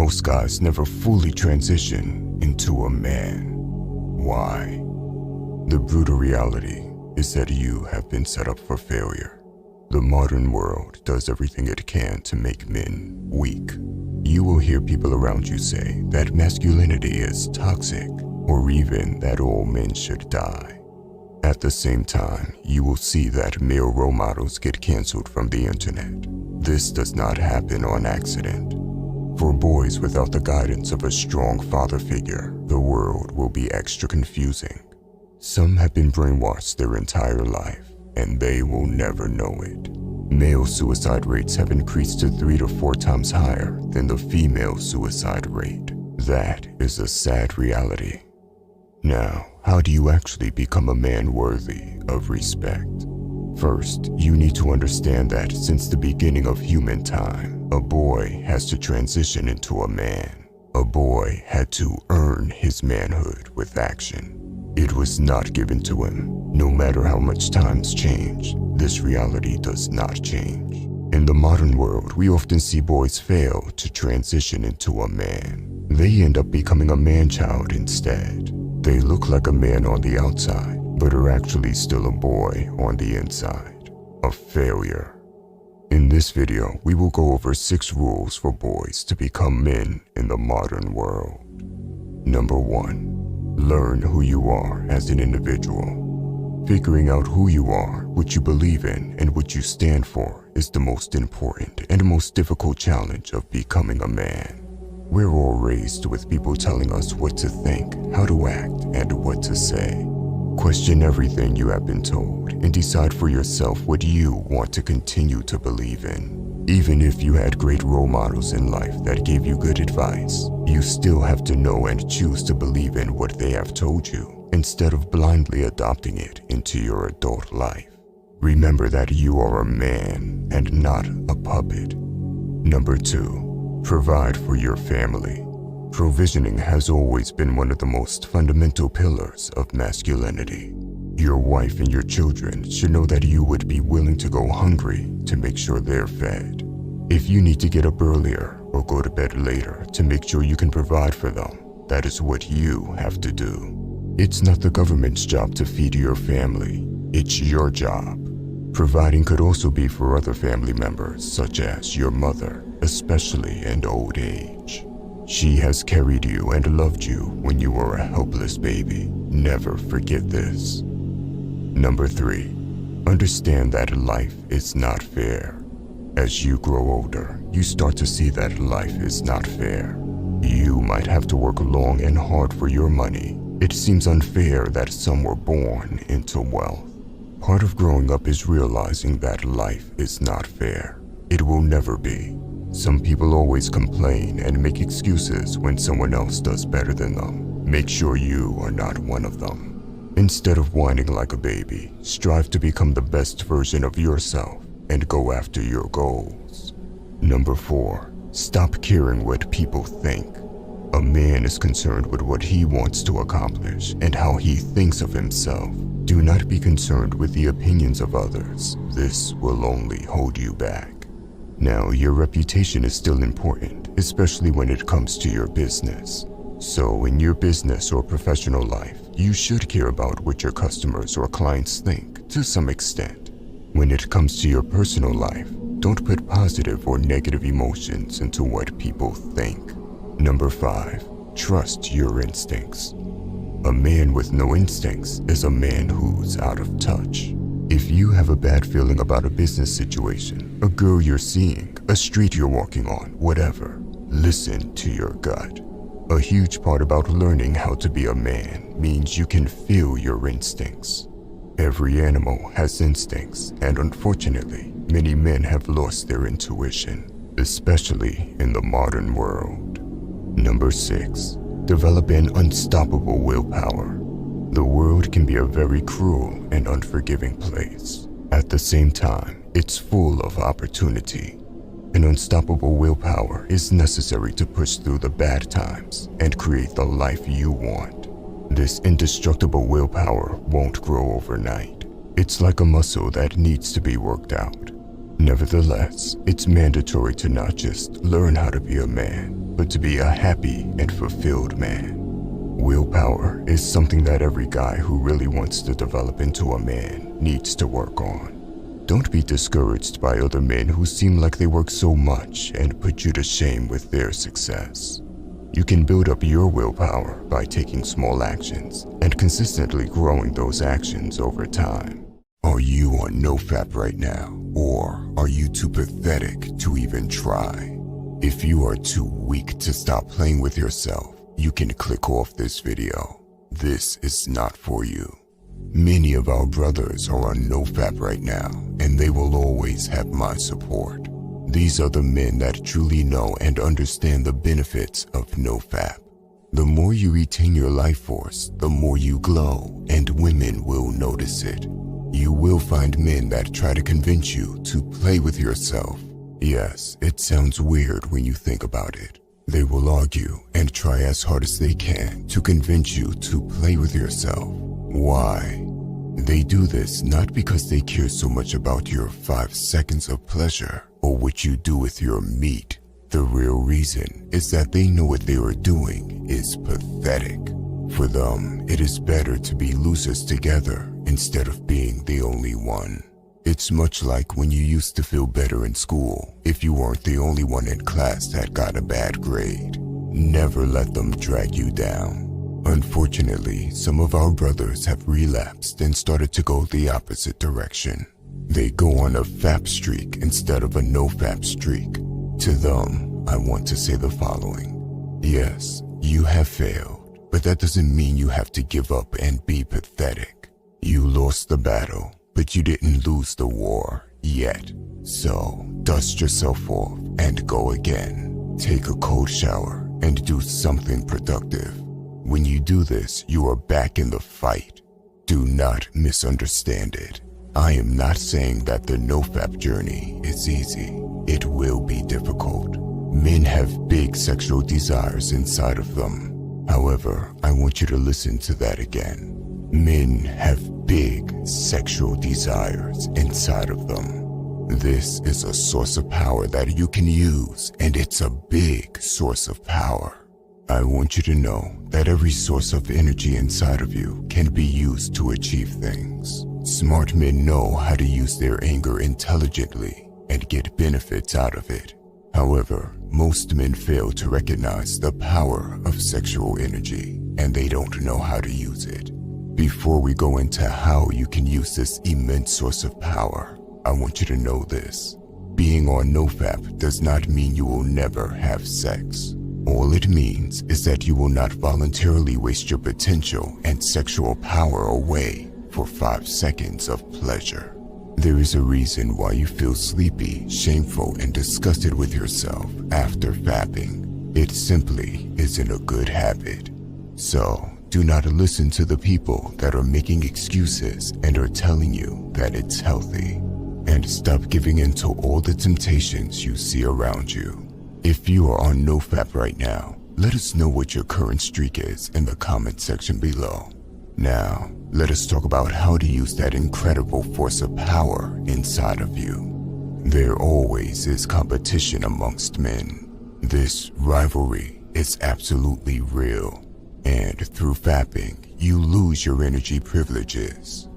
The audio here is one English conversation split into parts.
most guys never fully transition into a man. Why? The brutal reality is that you have been set up for failure. The modern world does everything it can to make men weak. You will hear people around you say that masculinity is toxic, or even that all men should die. At the same time, you will see that male role models get canceled from the internet. This does not happen on accident. For boys without the guidance of a strong father figure, the world will be extra confusing. Some have been brainwashed their entire life, and they will never know it. Male suicide rates have increased to 3 to 4 times higher than the female suicide rate. That is a sad reality. Now, how do you actually become a man worthy of respect? First, you need to understand that since the beginning of human time, a boy has to transition into a man. A boy had to earn his manhood with action. It was not given to him. No matter how much times change, this reality does not change. In the modern world, we often see boys fail to transition into a man. They end up becoming a man-child instead. They look like a man on the outside, but are actually still a boy on the inside. A failure. In this video, we will go over 6 rules for boys to become men in the modern world. Number 1. Learn who you are as an individual. Figuring out who you are, what you believe in, and what you stand for is the most important and most difficult challenge of becoming a man. We're all raised with people telling us what to think, how to act, and what to say. Question everything you have been told and decide for yourself what you want to continue to believe in. Even if you had great role models in life that gave you good advice, you still have to know and choose to believe in what they have told you, instead of blindly adopting it into your adult life. Remember that you are a man and not a puppet. Number 2, provide for your family. Provisioning has always been one of the most fundamental pillars of masculinity. Your wife and your children should know that you would be willing to go hungry to make sure they're fed. If you need to get up earlier or go to bed later to make sure you can provide for them, that is what you have to do. It's not the government's job to feed your family. It's your job. Providing could also be for other family members, such as your mother, especially in old age. She has carried you and loved you when you were a helpless baby. Never forget this. Number 3, understand that life is not fair. As you grow older, you start to see that life is not fair. You might have to work long and hard for your money. It seems unfair that some were born into wealth. Part of growing up is realizing that life is not fair. It will never be. Some people always complain and make excuses when someone else does better than them. Make sure you are not one of them. Instead of whining like a baby, strive to become the best version of yourself and go after your goals. Number 4, stop caring what people think. A man is concerned with what he wants to accomplish and how he thinks of himself. Do not be concerned with the opinions of others. This will only hold you back. Now, your reputation is still important, especially when it comes to your business. So in your business or professional life, you should care about what your customers or clients think to some extent. When it comes to your personal life, don't put positive or negative emotions into what people think. Number 5, trust your instincts. A man with no instincts is a man who's out of touch. If you have a bad feeling about a business situation, a girl you're seeing, a street you're walking on, whatever, listen to your gut. A huge part about learning how to be a man means you can feel your instincts. Every animal has instincts, and unfortunately, many men have lost their intuition, especially in the modern world. Number 6, develop an unstoppable willpower. The world can be a very cruel and unforgiving place. At the same time, it's full of opportunity. An unstoppable willpower is necessary to push through the bad times and create the life you want. This indestructible willpower won't grow overnight. It's like a muscle that needs to be worked out. Nevertheless, it's mandatory to not just learn how to be a man, but to be a happy and fulfilled man. Willpower is something that every guy who really wants to develop into a man needs to work on. Don't be discouraged by other men who seem like they work so much and put you to shame with their success. You can build up your willpower by taking small actions and consistently growing those actions over time. Are you on NoFap right now, or are you too pathetic to even try? If you are too weak to stop playing with yourself, you can click off this video. This is not for you. Many of our brothers are on NoFap right now, and they will always have my support. These are the men that truly know and understand the benefits of NoFap. The more you retain your life force, the more you glow, and women will notice it. You will find men that try to convince you to play with yourself. Yes, it sounds weird when you think about it. They will argue and try as hard as they can to convince you to play with yourself. Why? They do this not because they care so much about your 5 seconds of pleasure or what you do with your meat. The real reason is that they know what they are doing is pathetic. For them, it is better to be losers together instead of being the only one. It's much like when you used to feel better in school if you weren't the only one in class that got a bad grade. Never let them drag you down. Unfortunately, some of our brothers have relapsed and started to go the opposite direction. They go on a fap streak instead of a no-fap streak. To them, I want to say the following. Yes, you have failed, but that doesn't mean you have to give up and be pathetic. You lost the battle, but you didn't lose the war yet. So, dust yourself off and go again. Take a cold shower and do something productive. When you do this, you are back in the fight. Do not misunderstand it. I am not saying that the NoFap journey is easy. It will be difficult. Men have big sexual desires inside of them. However, I want you to listen to that again. Men have big sexual desires inside of them. This is a source of power that you can use, and it's a big source of power. I want you to know that every source of energy inside of you can be used to achieve things. Smart men know how to use their anger intelligently and get benefits out of it. However, most men fail to recognize the power of sexual energy, and they don't know how to use it. Before we go into how you can use this immense source of power, I want you to know this. Being on NoFap does not mean you will never have sex. All it means is that you will not voluntarily waste your potential and sexual power away for 5 seconds of pleasure. There is a reason why you feel sleepy, shameful, and disgusted with yourself after fapping. It simply isn't a good habit. So, do not listen to the people that are making excuses and are telling you that it's healthy. And stop giving in to all the temptations you see around you. If you are on NoFap right now, let us know what your current streak is in the comment section below. Now, let us talk about how to use that incredible force of power inside of you. There always is competition amongst men. This rivalry is absolutely real. And through fapping, you lose your energy privileges.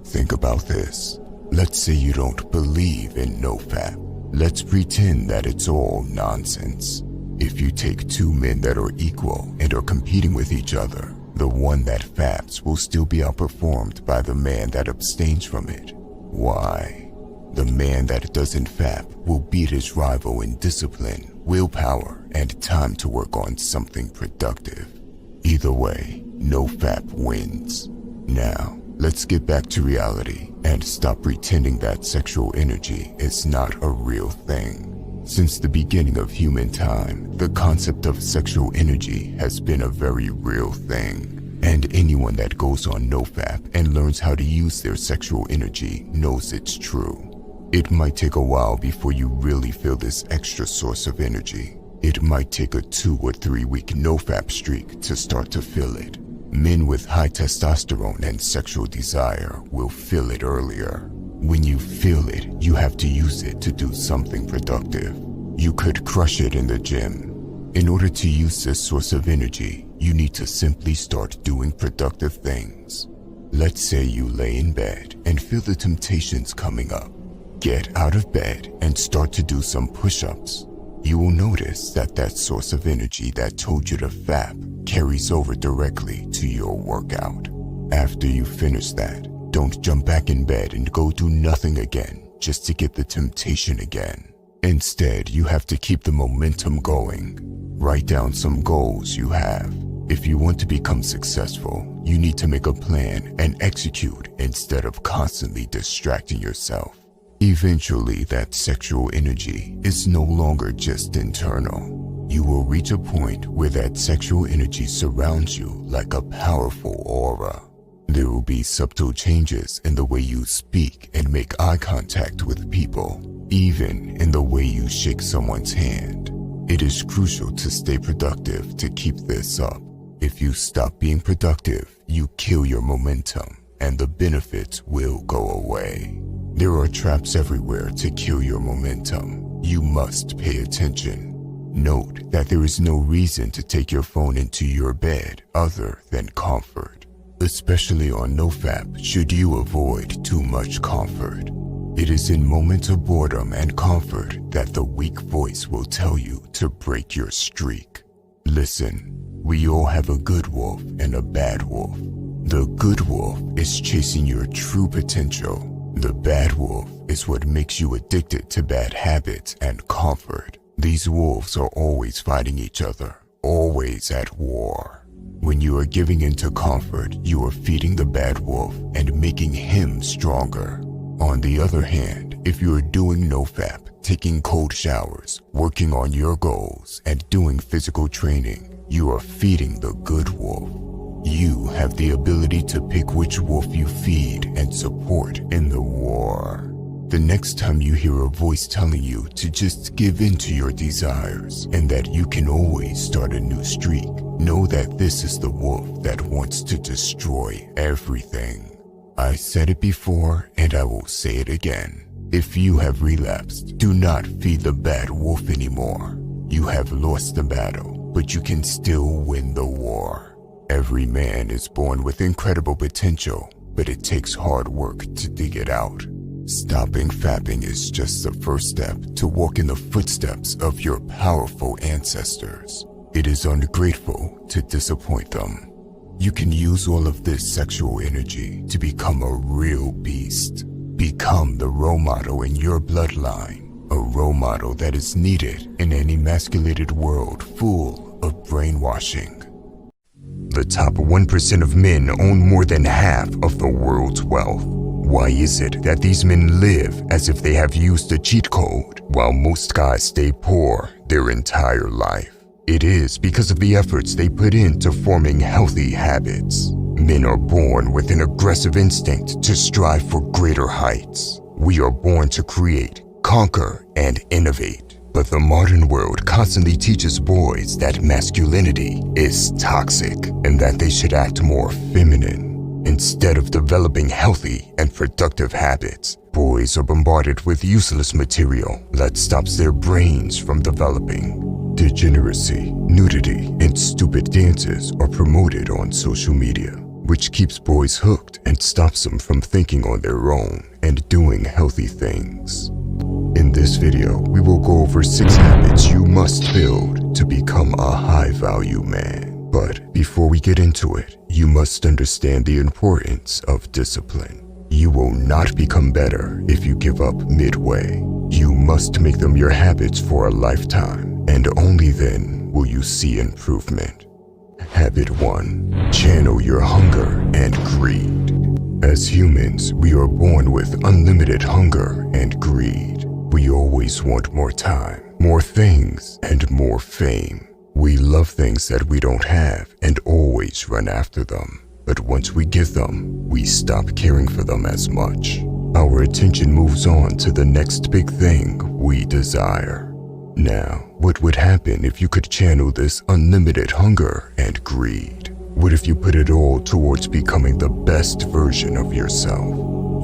Think about this. Let's say you don't believe in NoFap. Let's pretend that it's all nonsense. If you take 2 men that are equal and are competing with each other, the one that faps will still be outperformed by the man that abstains from it. Why? The man that doesn't fap will beat his rival in discipline, willpower, and time to work on something productive. Either way, NoFap wins. Now, let's get back to reality and stop pretending that sexual energy is not a real thing. Since the beginning of human time, the concept of sexual energy has been a very real thing. And anyone that goes on NoFap and learns how to use their sexual energy knows it's true. It might take a while before you really feel this extra source of energy. It might take a 2 or 3 week NoFap streak to start to feel it. Men with high testosterone and sexual desire will feel it earlier. When you feel it, you have to use it to do something productive. You could crush it in the gym. In order to use this source of energy, you need to simply start doing productive things. Let's say you lay in bed and feel the temptations coming up. Get out of bed and start to do some push-ups. You will notice that that source of energy that told you to fap carries over directly to your workout. After you finish that, don't jump back in bed and go do nothing again just to get the temptation again. Instead, you have to keep the momentum going. Write down some goals you have. If you want to become successful, you need to make a plan and execute instead of constantly distracting yourself. Eventually, that sexual energy is no longer just internal. You will reach a point where that sexual energy surrounds you like a powerful aura. There will be subtle changes in the way you speak and make eye contact with people, even in the way you shake someone's hand. It is crucial to stay productive to keep this up. If you stop being productive, you kill your momentum, and the benefits will go away. There are traps everywhere to kill your momentum. You must pay attention. Note that there is no reason to take your phone into your bed other than comfort. Especially on NoFap, should you avoid too much comfort. It is in moments of boredom and comfort that the weak voice will tell you to break your streak. Listen, we all have a good wolf and a bad wolf. The good wolf is chasing your true potential. The bad wolf is what makes you addicted to bad habits and comfort. These wolves are always fighting each other, always at war. When you are giving into comfort, you are feeding the bad wolf and making him stronger. On the other hand, if you are doing NoFap, taking cold showers, working on your goals, and doing physical training, you are feeding the good wolf. You have the ability to pick which wolf you feed and support in the war. The next time you hear a voice telling you to just give in to your desires and that you can always start a new streak, know that this is the wolf that wants to destroy everything. I said it before and I will say it again. If you have relapsed, do not feed the bad wolf anymore. You have lost the battle, but you can still win the war. Every man is born with incredible potential, but it takes hard work to dig it out. Stopping fapping is just the first step to walk in the footsteps of your powerful ancestors. It is ungrateful to disappoint them. You can use all of this sexual energy to become a real beast. Become the role model in your bloodline, a role model that is needed in an emasculated world full of brainwashing. The top 1% of men own more than half of the world's wealth. Why is it that these men live as if they have used a cheat code, while most guys stay poor their entire life? It is because of the efforts they put into forming healthy habits. Men are born with an aggressive instinct to strive for greater heights. We are born to create, conquer, and innovate. But the modern world constantly teaches boys that masculinity is toxic and that they should act more feminine. Instead of developing healthy and productive habits, boys are bombarded with useless material that stops their brains from developing. Degeneracy, nudity, and stupid dances are promoted on social media, which keeps boys hooked and stops them from thinking on their own and doing healthy things. In this video, we will go over 6 habits you must build to become a high-value man. But before we get into it, you must understand the importance of discipline. You will not become better if you give up midway. You must make them your habits for a lifetime, and only then will you see improvement. Habit 1. Channel your hunger and greed. As humans, we are born with unlimited hunger and greed. We always want more time, more things, and more fame. We love things that we don't have and always run after them. But once we get them, we stop caring for them as much. Our attention moves on to the next big thing we desire. Now, what would happen if you could channel this unlimited hunger and greed? What if you put it all towards becoming the best version of yourself?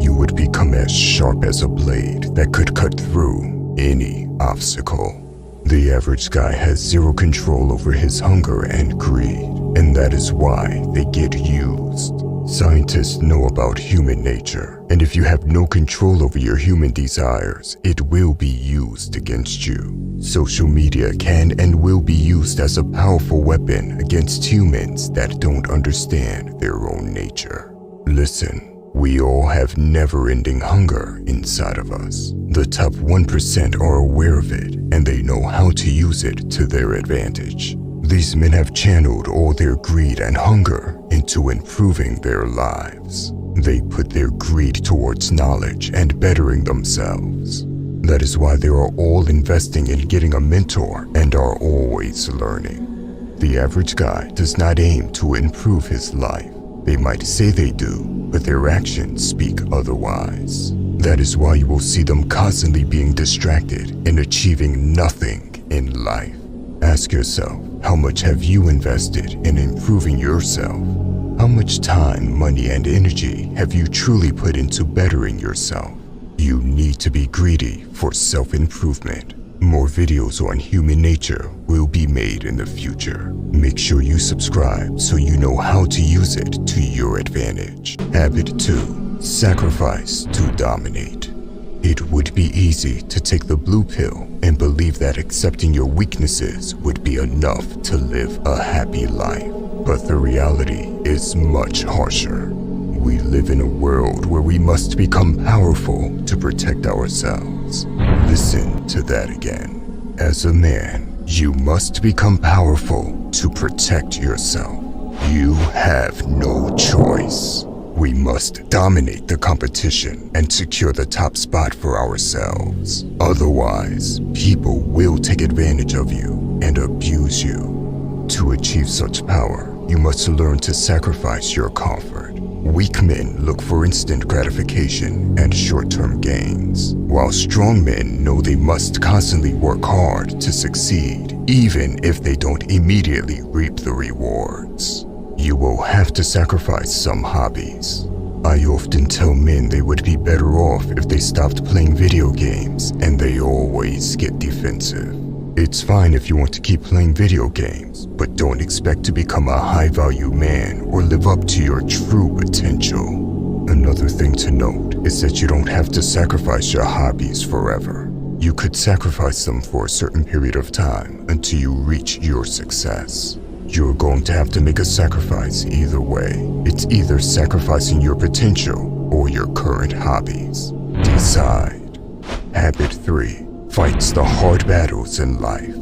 You would become as sharp as a blade that could cut through any obstacle. The average guy has zero control over his hunger and greed, and that is why they get used. Scientists know about human nature, and if you have no control over your human desires, it will be used against you. Social media can and will be used as a powerful weapon against humans that don't understand their own nature. Listen. We all have never-ending hunger inside of us. The top 1% are aware of it, and they know how to use it to their advantage. These men have channeled all their greed and hunger into improving their lives. They put their greed towards knowledge and bettering themselves. That is why they are all investing in getting a mentor and are always learning. The average guy does not aim to improve his life. They might say they do, but their actions speak otherwise. That is why you will see them constantly being distracted and achieving nothing in life. Ask yourself, how much have you invested in improving yourself? How much time, money, and energy have you truly put into bettering yourself? You need to be greedy for self-improvement. More videos on human nature will be made in the future. Make sure you subscribe so you know how to use it to your advantage. Habit 2. Sacrifice to dominate. It would be easy to take the blue pill and believe that accepting your weaknesses would be enough to live a happy life. But the reality is much harsher. We live in a world where we must become powerful to protect ourselves. Listen to that again. As a man, you must become powerful to protect yourself. You have no choice. We must dominate the competition and secure the top spot for ourselves. Otherwise, people will take advantage of you and abuse you. To achieve such power, you must learn to sacrifice your comfort. Weak men look for instant gratification and short-term gains, while strong men know they must constantly work hard to succeed, even if they don't immediately reap the rewards. You will have to sacrifice some hobbies. I often tell men they would be better off if they stopped playing video games, and they always get defensive. It's fine if you want to keep playing video games, but don't expect to become a high-value man or live up to your true potential. Another thing to note is that you don't have to sacrifice your hobbies forever. You could sacrifice them for a certain period of time until you reach your success. You're going to have to make a sacrifice either way. It's either sacrificing your potential or your current hobbies. Decide. Habit 3. Fights the hard battles in life.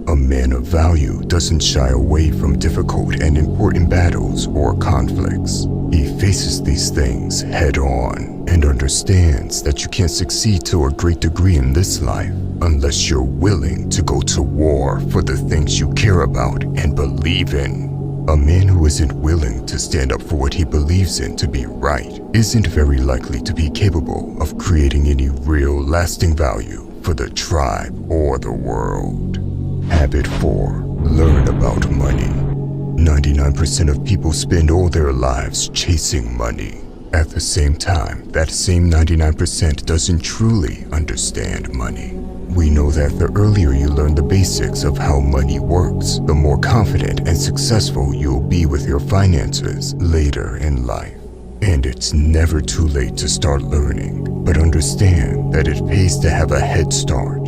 A man of value doesn't shy away from difficult and important battles or conflicts. He faces these things head on and understands that you can't succeed to a great degree in this life unless you're willing to go to war for the things you care about and believe in. A man who isn't willing to stand up for what he believes in to be right isn't very likely to be capable of creating any real lasting value for the tribe or the world. Habit 4. Learn about money. 99% of people spend all their lives chasing money. At the same time, that same 99% doesn't truly understand money. We know that the earlier you learn the basics of how money works, the more confident and successful you'll be with your finances later in life. And it's never too late to start learning, but understand that it pays to have a head start.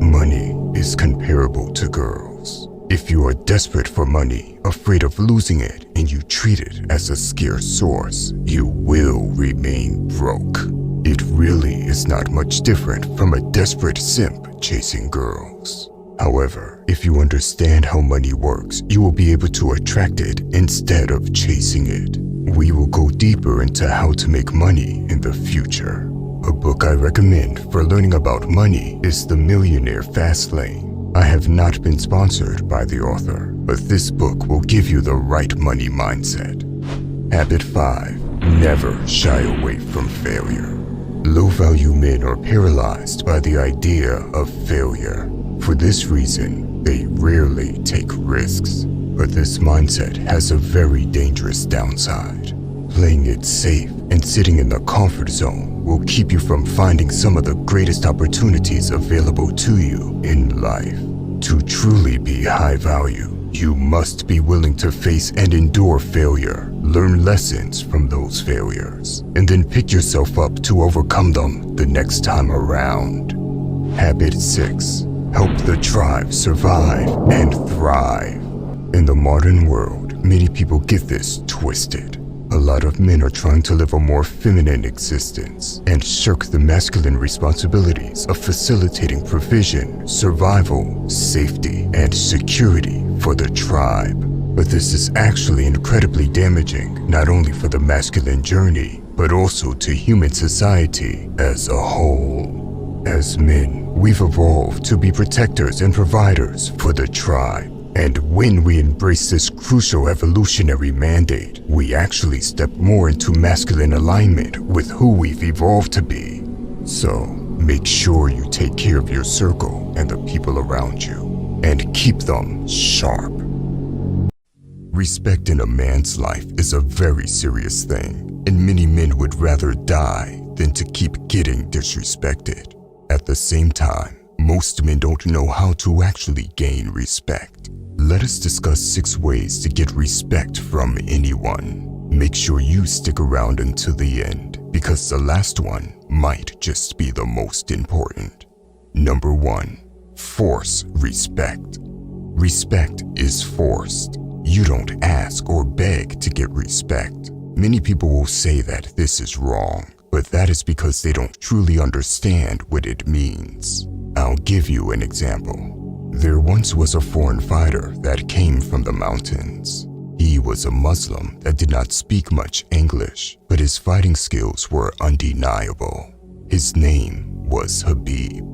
Money is comparable to girls. If you are desperate for money, afraid of losing it, and you treat it as a scarce source, you will remain broke. It really is not much different from a desperate simp chasing girls. However, if you understand how money works, you will be able to attract it instead of chasing it. We will go deeper into how to make money in the future. A book I recommend for learning about money is The Millionaire Fast Lane. I have not been sponsored by the author, but this book will give you the right money mindset. Habit 5. Never shy away from failure. Low-value men are paralyzed by the idea of failure. For this reason, they rarely take risks. But this mindset has a very dangerous downside. Playing it safe and sitting in the comfort zone will keep you from finding some of the greatest opportunities available to you in life. To truly be high value, you must be willing to face and endure failure, learn lessons from those failures, and then pick yourself up to overcome them the next time around. Habit 6. Help the tribe survive and thrive. In the modern world, many people get this twisted. A lot of men are trying to live a more feminine existence and shirk the masculine responsibilities of facilitating provision, survival, safety, and security for the tribe. But this is actually incredibly damaging, not only for the masculine journey, but also to human society as a whole. As men, we've evolved to be protectors and providers for the tribe. And when we embrace this crucial evolutionary mandate, we actually step more into masculine alignment with who we've evolved to be. So, make sure you take care of your circle and the people around you, and keep them sharp. Respect in a man's life is a very serious thing, and many men would rather die than to keep getting disrespected. At the same time, most men don't know how to actually gain respect. Let us discuss 6 ways to get respect from anyone. Make sure you stick around until the end, because the last one might just be the most important. Number 1. Force respect. Respect is forced. You don't ask or beg to get respect. Many people will say that this is wrong, but that is because they don't truly understand what it means. I'll give you an example. There once was a foreign fighter that came from the mountains. He was a Muslim that did not speak much English, but his fighting skills were undeniable. His name was Habib.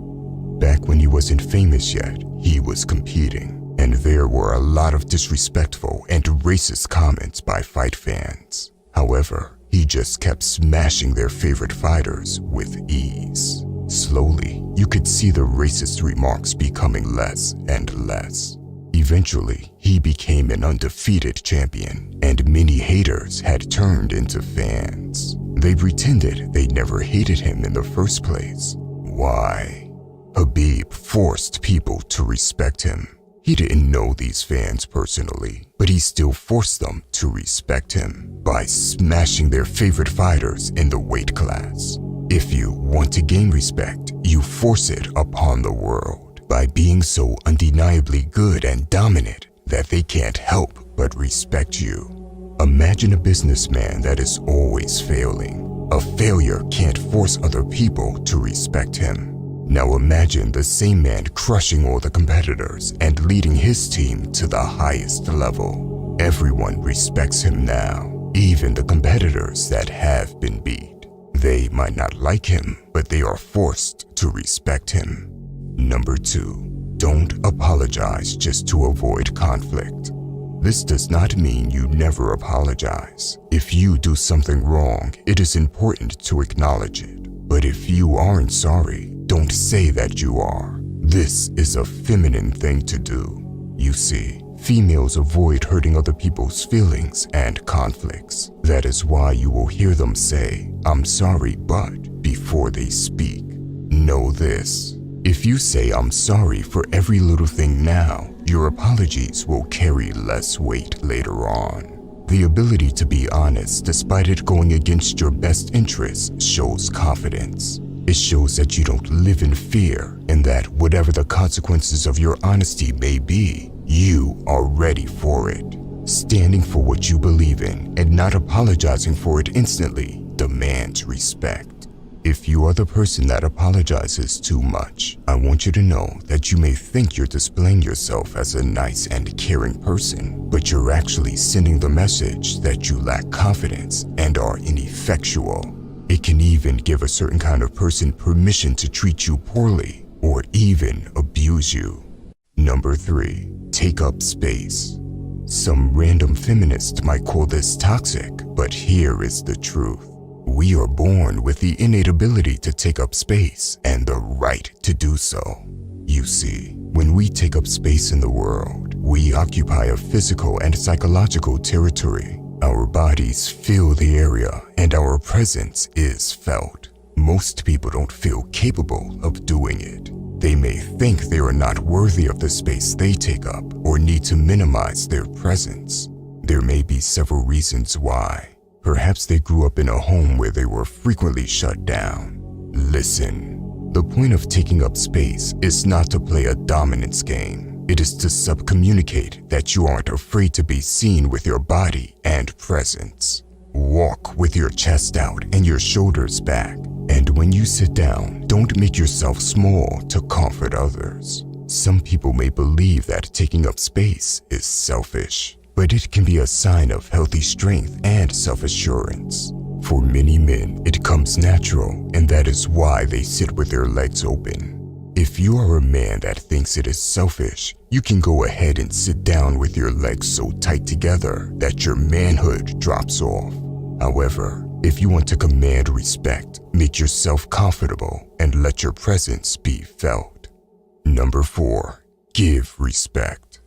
Back when he wasn't famous yet, he was competing, and there were a lot of disrespectful and racist comments by fight fans. However, he just kept smashing their favorite fighters with ease. Slowly, you could see the racist remarks becoming less and less. Eventually, he became an undefeated champion, and many haters had turned into fans. They pretended they never hated him in the first place. Why? Habib forced people to respect him. He didn't know these fans personally, but he still forced them to respect him by smashing their favorite fighters in the weight class. If you want to gain respect, you force it upon the world by being so undeniably good and dominant that they can't help but respect you. Imagine a businessman that is always failing. A failure can't force other people to respect him. Now imagine the same man crushing all the competitors and leading his team to the highest level. Everyone respects him now, even the competitors that have been beat. They might not like him, but they are forced to respect him. Number 2. Don't apologize just to avoid conflict. This does not mean you never apologize. If you do something wrong, it is important to acknowledge it. But if you aren't sorry, don't say that you are. This is a feminine thing to do. You see, females avoid hurting other people's feelings and conflicts. That is why you will hear them say, "I'm sorry, but," before they speak. Know this. If you say "I'm sorry" for every little thing now, your apologies will carry less weight later on. The ability to be honest despite it going against your best interests shows confidence. It shows that you don't live in fear and that whatever the consequences of your honesty may be, you are ready for it. Standing for what you believe in and not apologizing for it instantly demands respect. If you are the person that apologizes too much, I want you to know that you may think you're displaying yourself as a nice and caring person, but you're actually sending the message that you lack confidence and are ineffectual. It can even give a certain kind of person permission to treat you poorly or even abuse you. Number 3. Take up space. Some random feminist might call this toxic, but here is the truth. We are born with the innate ability to take up space and the right to do so. You see, when we take up space in the world, we occupy a physical and psychological territory. Our bodies fill the area and our presence is felt. Most people don't feel capable of doing it. They may think they are not worthy of the space they take up or need to minimize their presence. There may be several reasons why. Perhaps they grew up in a home where they were frequently shut down. Listen, the point of taking up space is not to play a dominance game. It is to subcommunicate that you aren't afraid to be seen with your body and presence. Walk with your chest out and your shoulders back. And when you sit down, don't make yourself small to comfort others. Some people may believe that taking up space is selfish, but it can be a sign of healthy strength and self-assurance. For many men, it comes natural, and that is why they sit with their legs open. If you are a man that thinks it is selfish, you can go ahead and sit down with your legs so tight together that your manhood drops off. However, if you want to command respect, make yourself comfortable and let your presence be felt. Number 4, give respect.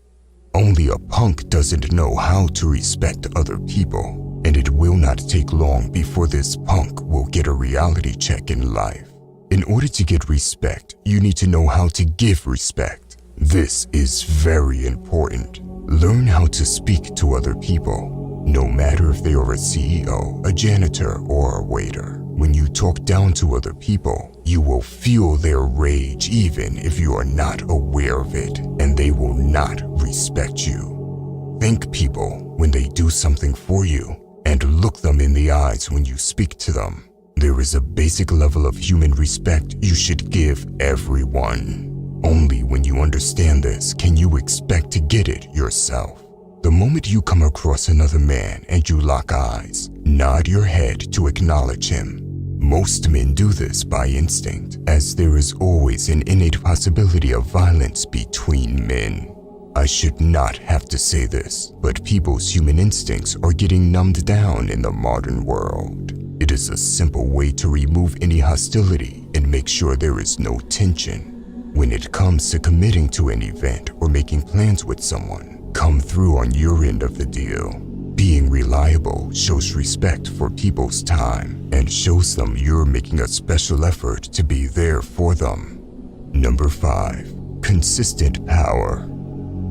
Only a punk doesn't know how to respect other people, and it will not take long before this punk will get a reality check in life. In order to get respect, you need to know how to give respect. This is very important. Learn how to speak to other people, no matter if they are a CEO, a janitor, or a waiter. When you talk down to other people, you will feel their rage even if you are not aware of it, and they will not respect you. Thank people when they do something for you, and look them in the eyes when you speak to them. There is a basic level of human respect you should give everyone. Only when you understand this can you expect to get it yourself. The moment you come across another man and you lock eyes, nod your head to acknowledge him. Most men do this by instinct, as there is always an innate possibility of violence between men. I should not have to say this, but people's human instincts are getting numbed down in the modern world. It is a simple way to remove any hostility and make sure there is no tension. When it comes to committing to an event or making plans with someone, come through on your end of the deal. Being reliable shows respect for people's time and shows them you're making a special effort to be there for them. Number 5, consistent power.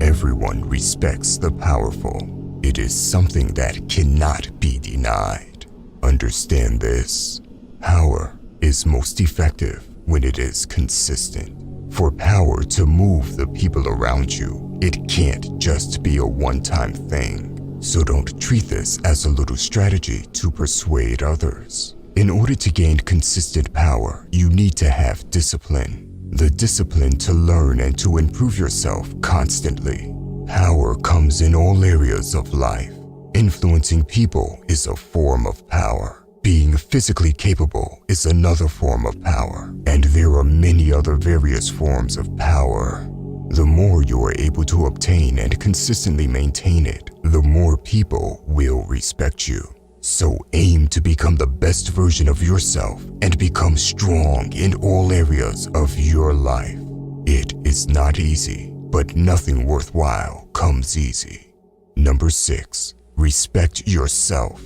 Everyone respects the powerful. It is something that cannot be denied. Understand this. Power is most effective when it is consistent. For power to move the people around you, it can't just be a one-time thing. So don't treat this as a little strategy to persuade others. In order to gain consistent power, you need to have discipline. The discipline to learn and to improve yourself constantly. Power comes in all areas of life. Influencing people is a form of power. Being physically capable is another form of power. And there are many other various forms of power. The more you are able to obtain and consistently maintain it, the more people will respect you. So aim to become the best version of yourself and become strong in all areas of your life. It is not easy, but nothing worthwhile comes easy. Number 6, respect yourself.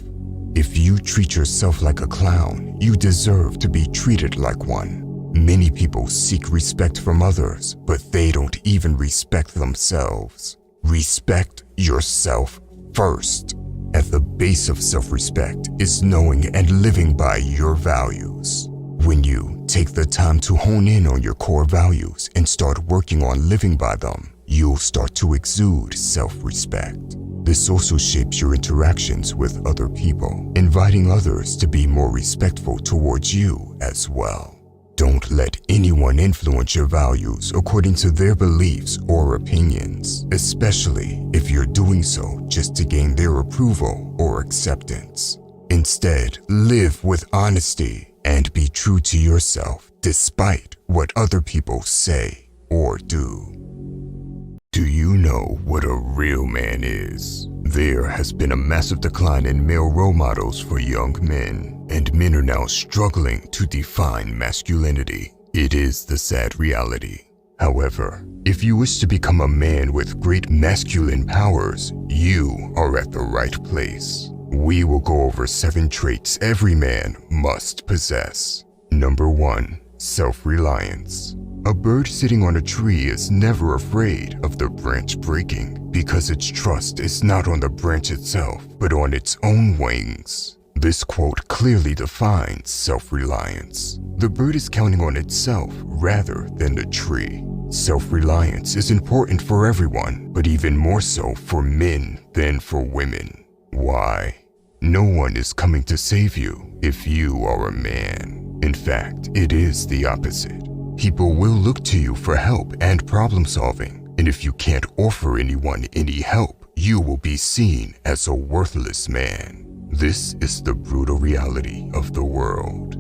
If you treat yourself like a clown, you deserve to be treated like one. Many people seek respect from others, but they don't even respect themselves. Respect yourself first. At the base of self-respect is knowing and living by your values. When you take the time to hone in on your core values and start working on living by them, you'll start to exude self-respect. This also shapes your interactions with other people, inviting others to be more respectful towards you as well. Don't let anyone influence your values according to their beliefs or opinions, especially if you're doing so just to gain their approval or acceptance. Instead, live with honesty and be true to yourself despite what other people say or do. Do you know what a real man is? There has been a massive decline in male role models for young men, and men are now struggling to define masculinity. It is the sad reality. However, if you wish to become a man with great masculine powers, you are at the right place. We will go over 7 traits every man must possess. Number 1, self-reliance. A bird sitting on a tree is never afraid of the branch breaking because its trust is not on the branch itself, but on its own wings. This quote clearly defines self-reliance. The bird is counting on itself rather than the tree. Self-reliance is important for everyone, but even more so for men than for women. Why? No one is coming to save you if you are a man. In fact, it is the opposite. People will look to you for help and problem solving, and if you can't offer anyone any help, you will be seen as a worthless man. This is the brutal reality of the world.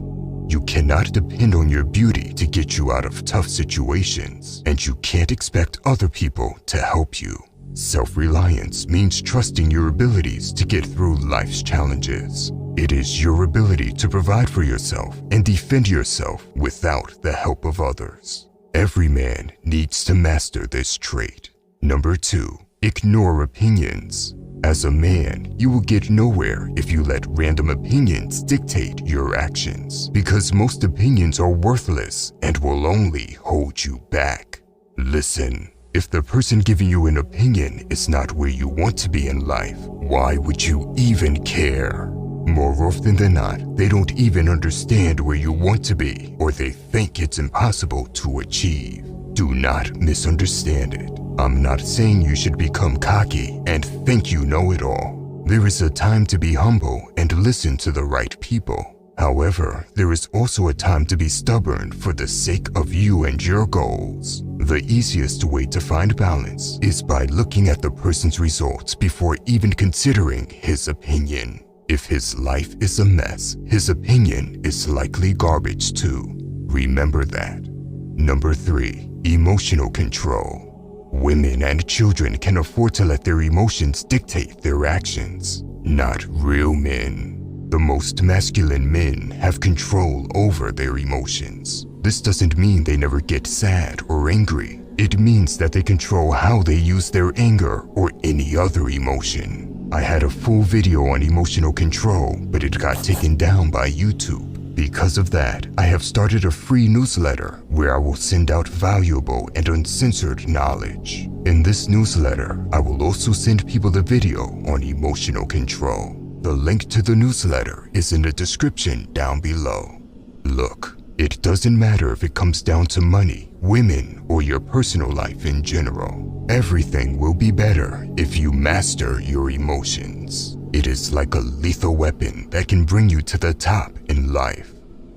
You cannot depend on your beauty to get you out of tough situations, and you can't expect other people to help you. Self-reliance means trusting your abilities to get through life's challenges. It is your ability to provide for yourself and defend yourself without the help of others. Every man needs to master this trait. Number 2, ignore opinions. As a man, you will get nowhere if you let random opinions dictate your actions, because most opinions are worthless and will only hold you back. Listen, if the person giving you an opinion is not where you want to be in life, why would you even care? More often than not, they don't even understand where you want to be, or they think it's impossible to achieve. Do not misunderstand it. I'm not saying you should become cocky and think you know it all. There is a time to be humble and listen to the right people. However, there is also a time to be stubborn for the sake of you and your goals. The easiest way to find balance is by looking at the person's results before even considering his opinion. If his life is a mess, his opinion is likely garbage too. Remember that. Number 3, emotional control. Women and children can afford to let their emotions dictate their actions, not real men. The most masculine men have control over their emotions. This doesn't mean they never get sad or angry. It means that they control how they use their anger or any other emotion. I had a full video on emotional control, but it got taken down by YouTube. Because of that, I have started a free newsletter where I will send out valuable and uncensored knowledge. In this newsletter, I will also send people the video on emotional control. The link to the newsletter is in the description down below. Look, it doesn't matter if it comes down to money, women, or your personal life in general. Everything will be better if you master your emotions. It is like a lethal weapon that can bring you to the top in life.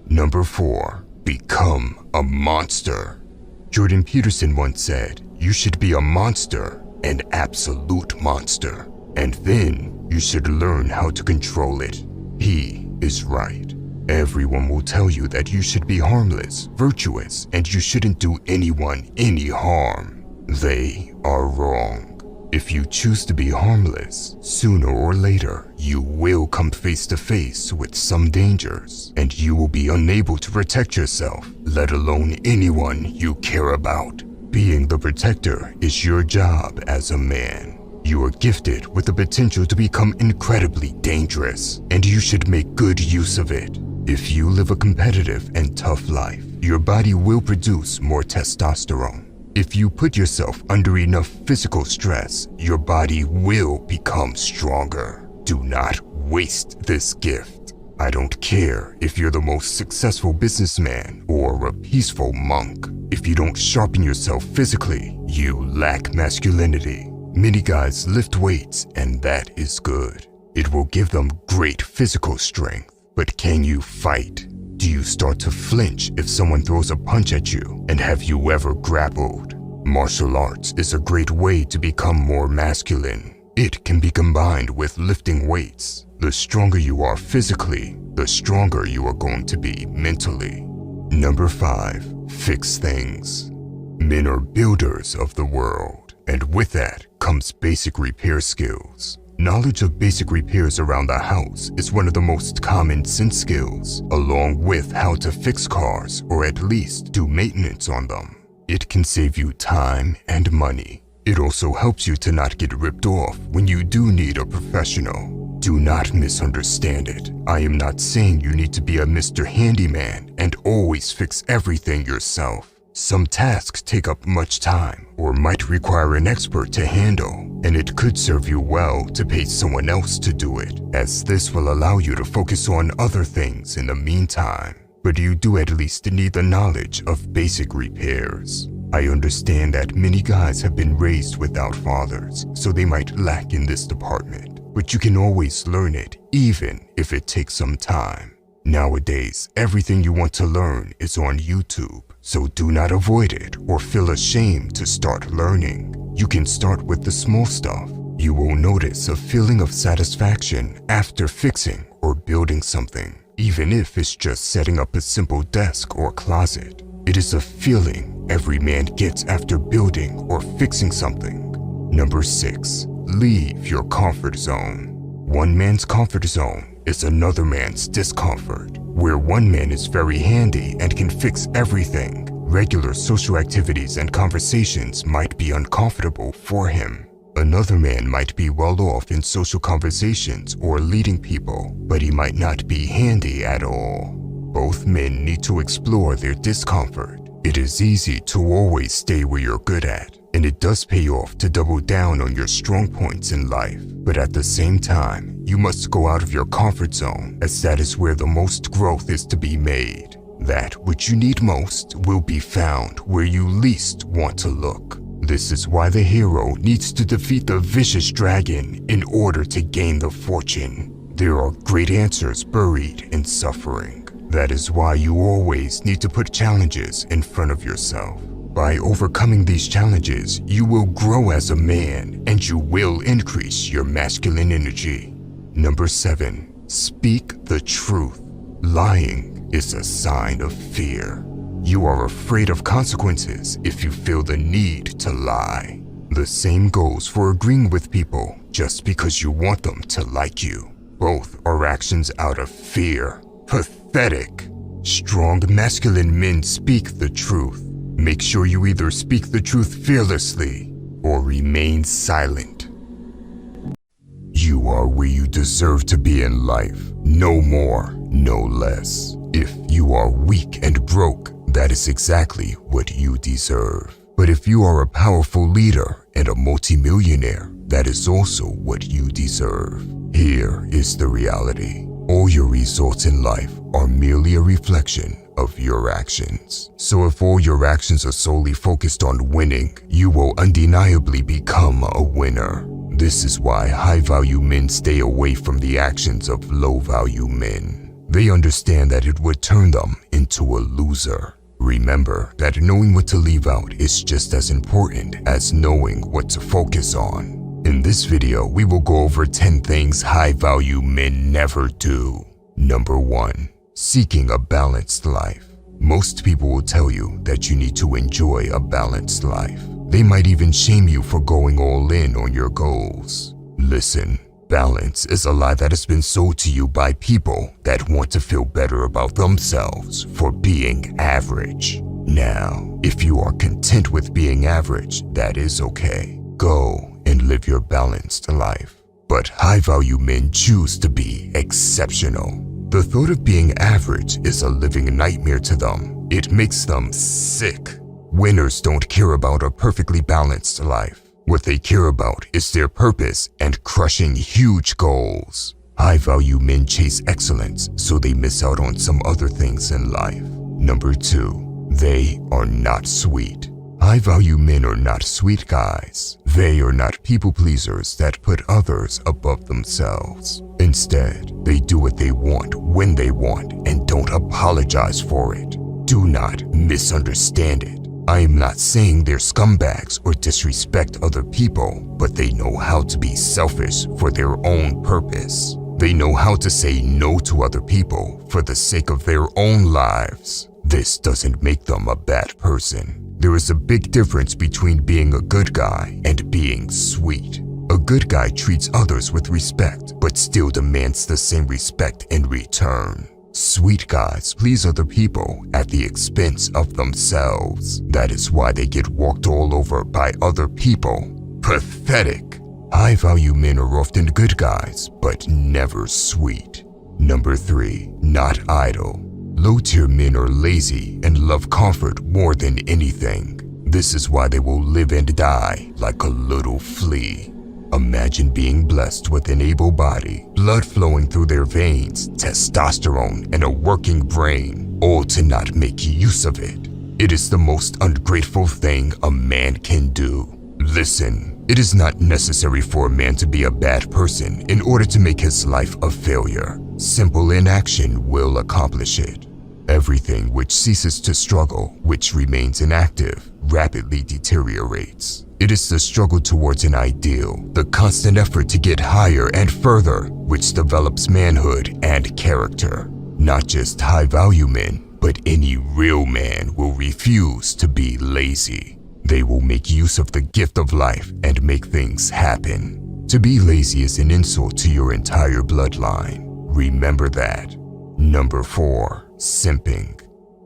Number 4, become a monster. Jordan Peterson once said, you should be a monster, an absolute monster, and then you should learn how to control it. He is right. Everyone will tell you that you should be harmless, virtuous, and you shouldn't do anyone any harm. They are wrong. If you choose to be harmless, sooner or later, you will come face to face with some dangers, and you will be unable to protect yourself, let alone anyone you care about. Being the protector is your job as a man. You are gifted with the potential to become incredibly dangerous, and you should make good use of it. If you live a competitive and tough life, your body will produce more testosterone. If you put yourself under enough physical stress, your body will become stronger. Do not waste this gift. I don't care if you're the most successful businessman or a peaceful monk. If you don't sharpen yourself physically, you lack masculinity. Many guys lift weights, and that is good. It will give them great physical strength. But can you fight? Do you start to flinch if someone throws a punch at you? And have you ever grappled? Martial arts is a great way to become more masculine. It can be combined with lifting weights. The stronger you are physically, the stronger you are going to be mentally. Number 5, fix things. Men are builders of the world, and with that comes basic repair skills. Knowledge of basic repairs around the house is one of the most common sense skills, along with how to fix cars or at least do maintenance on them. It can save you time and money. It also helps you to not get ripped off when you do need a professional. Do not misunderstand it. I am not saying you need to be a Mr. Handyman and always fix everything yourself. Some tasks take up much time or might require an expert to handle, and it could serve you well to pay someone else to do it, as this will allow you to focus on other things in the meantime. But you do at least need the knowledge of basic repairs. I understand that many guys have been raised without fathers, so they might lack in this department, but you can always learn it, even if it takes some time. Nowadays, everything you want to learn is on YouTube, so do not avoid it or feel ashamed to start learning. You can start with the small stuff. You will notice a feeling of satisfaction after fixing or building something, even if it's just setting up a simple desk or closet. It is a feeling every man gets after building or fixing something. Number 6, leave your comfort zone. One man's comfort zone is another man's discomfort. Where one man is very handy and can fix everything, regular social activities and conversations might be uncomfortable for him. Another man might be well off in social conversations or leading people, but he might not be handy at all. Both men need to explore their discomfort. It is easy to always stay where you're good at, and it does pay off to double down on your strong points in life. But at the same time, you must go out of your comfort zone, as that is where the most growth is to be made. That which you need most will be found where you least want to look. This is why the hero needs to defeat the vicious dragon in order to gain the fortune. There are great answers buried in suffering. That is why you always need to put challenges in front of yourself. By overcoming these challenges, you will grow as a man and you will increase your masculine energy. Number 7, speak the truth. Lying is a sign of fear. You are afraid of consequences if you feel the need to lie. The same goes for agreeing with people just because you want them to like you. Both are actions out of fear. Pathetic. Strong masculine men speak the truth. Make sure you either speak the truth fearlessly or remain silent. You are where you deserve to be in life. No more, no less. If you are weak and broke, that is exactly what you deserve. But if you are a powerful leader and a multimillionaire, that is also what you deserve. Here is the reality. All your results in life are merely a reflection of your actions. So if all your actions are solely focused on winning, you will undeniably become a winner. This is why high-value men stay away from the actions of low-value men. They understand that it would turn them into a loser. Remember that knowing what to leave out is just as important as knowing what to focus on. In this video, we will go over 10 things high-value men never do. Number 1, seeking a balanced life. Most people will tell you that you need to enjoy a balanced life. They might even shame you for going all in on your goals. Listen, balance is a lie that has been sold to you by people that want to feel better about themselves for being average. Now, if you are content with being average, that is okay. Go and live your balanced life. But high-value men choose to be exceptional. The thought of being average is a living nightmare to them. It makes them sick. Winners don't care about a perfectly balanced life. What they care about is their purpose and crushing huge goals. High-value men chase excellence, so they miss out on some other things in life. Number 2, they are not sweet. High-value men are not sweet guys. They are not people-pleasers that put others above themselves. Instead, they do what they want when they want and don't apologize for it. Do not misunderstand it. I am not saying they're scumbags or disrespect other people, but they know how to be selfish for their own purpose. They know how to say no to other people for the sake of their own lives. This doesn't make them a bad person. There is a big difference between being a good guy and being sweet. A good guy treats others with respect, but still demands the same respect in return. Sweet guys please other people at the expense of themselves. That is why they get walked all over by other people. Pathetic. High-value men are often good guys, but never sweet. Number 3, not idle. Low-tier men are lazy and love comfort more than anything. This is why they will live and die like a little flea. Imagine being blessed with an able body, blood flowing through their veins, testosterone, and a working brain, all to not make use of it. It is the most ungrateful thing a man can do. Listen, it is not necessary for a man to be a bad person in order to make his life a failure. Simple inaction will accomplish it. Everything which ceases to struggle, which remains inactive, rapidly deteriorates. It is the struggle towards an ideal, the constant effort to get higher and further, which develops manhood and character. Not just high-value men, but any real man will refuse to be lazy. They will make use of the gift of life and make things happen. To be lazy is an insult to your entire bloodline. Remember that. Number 4. Simping.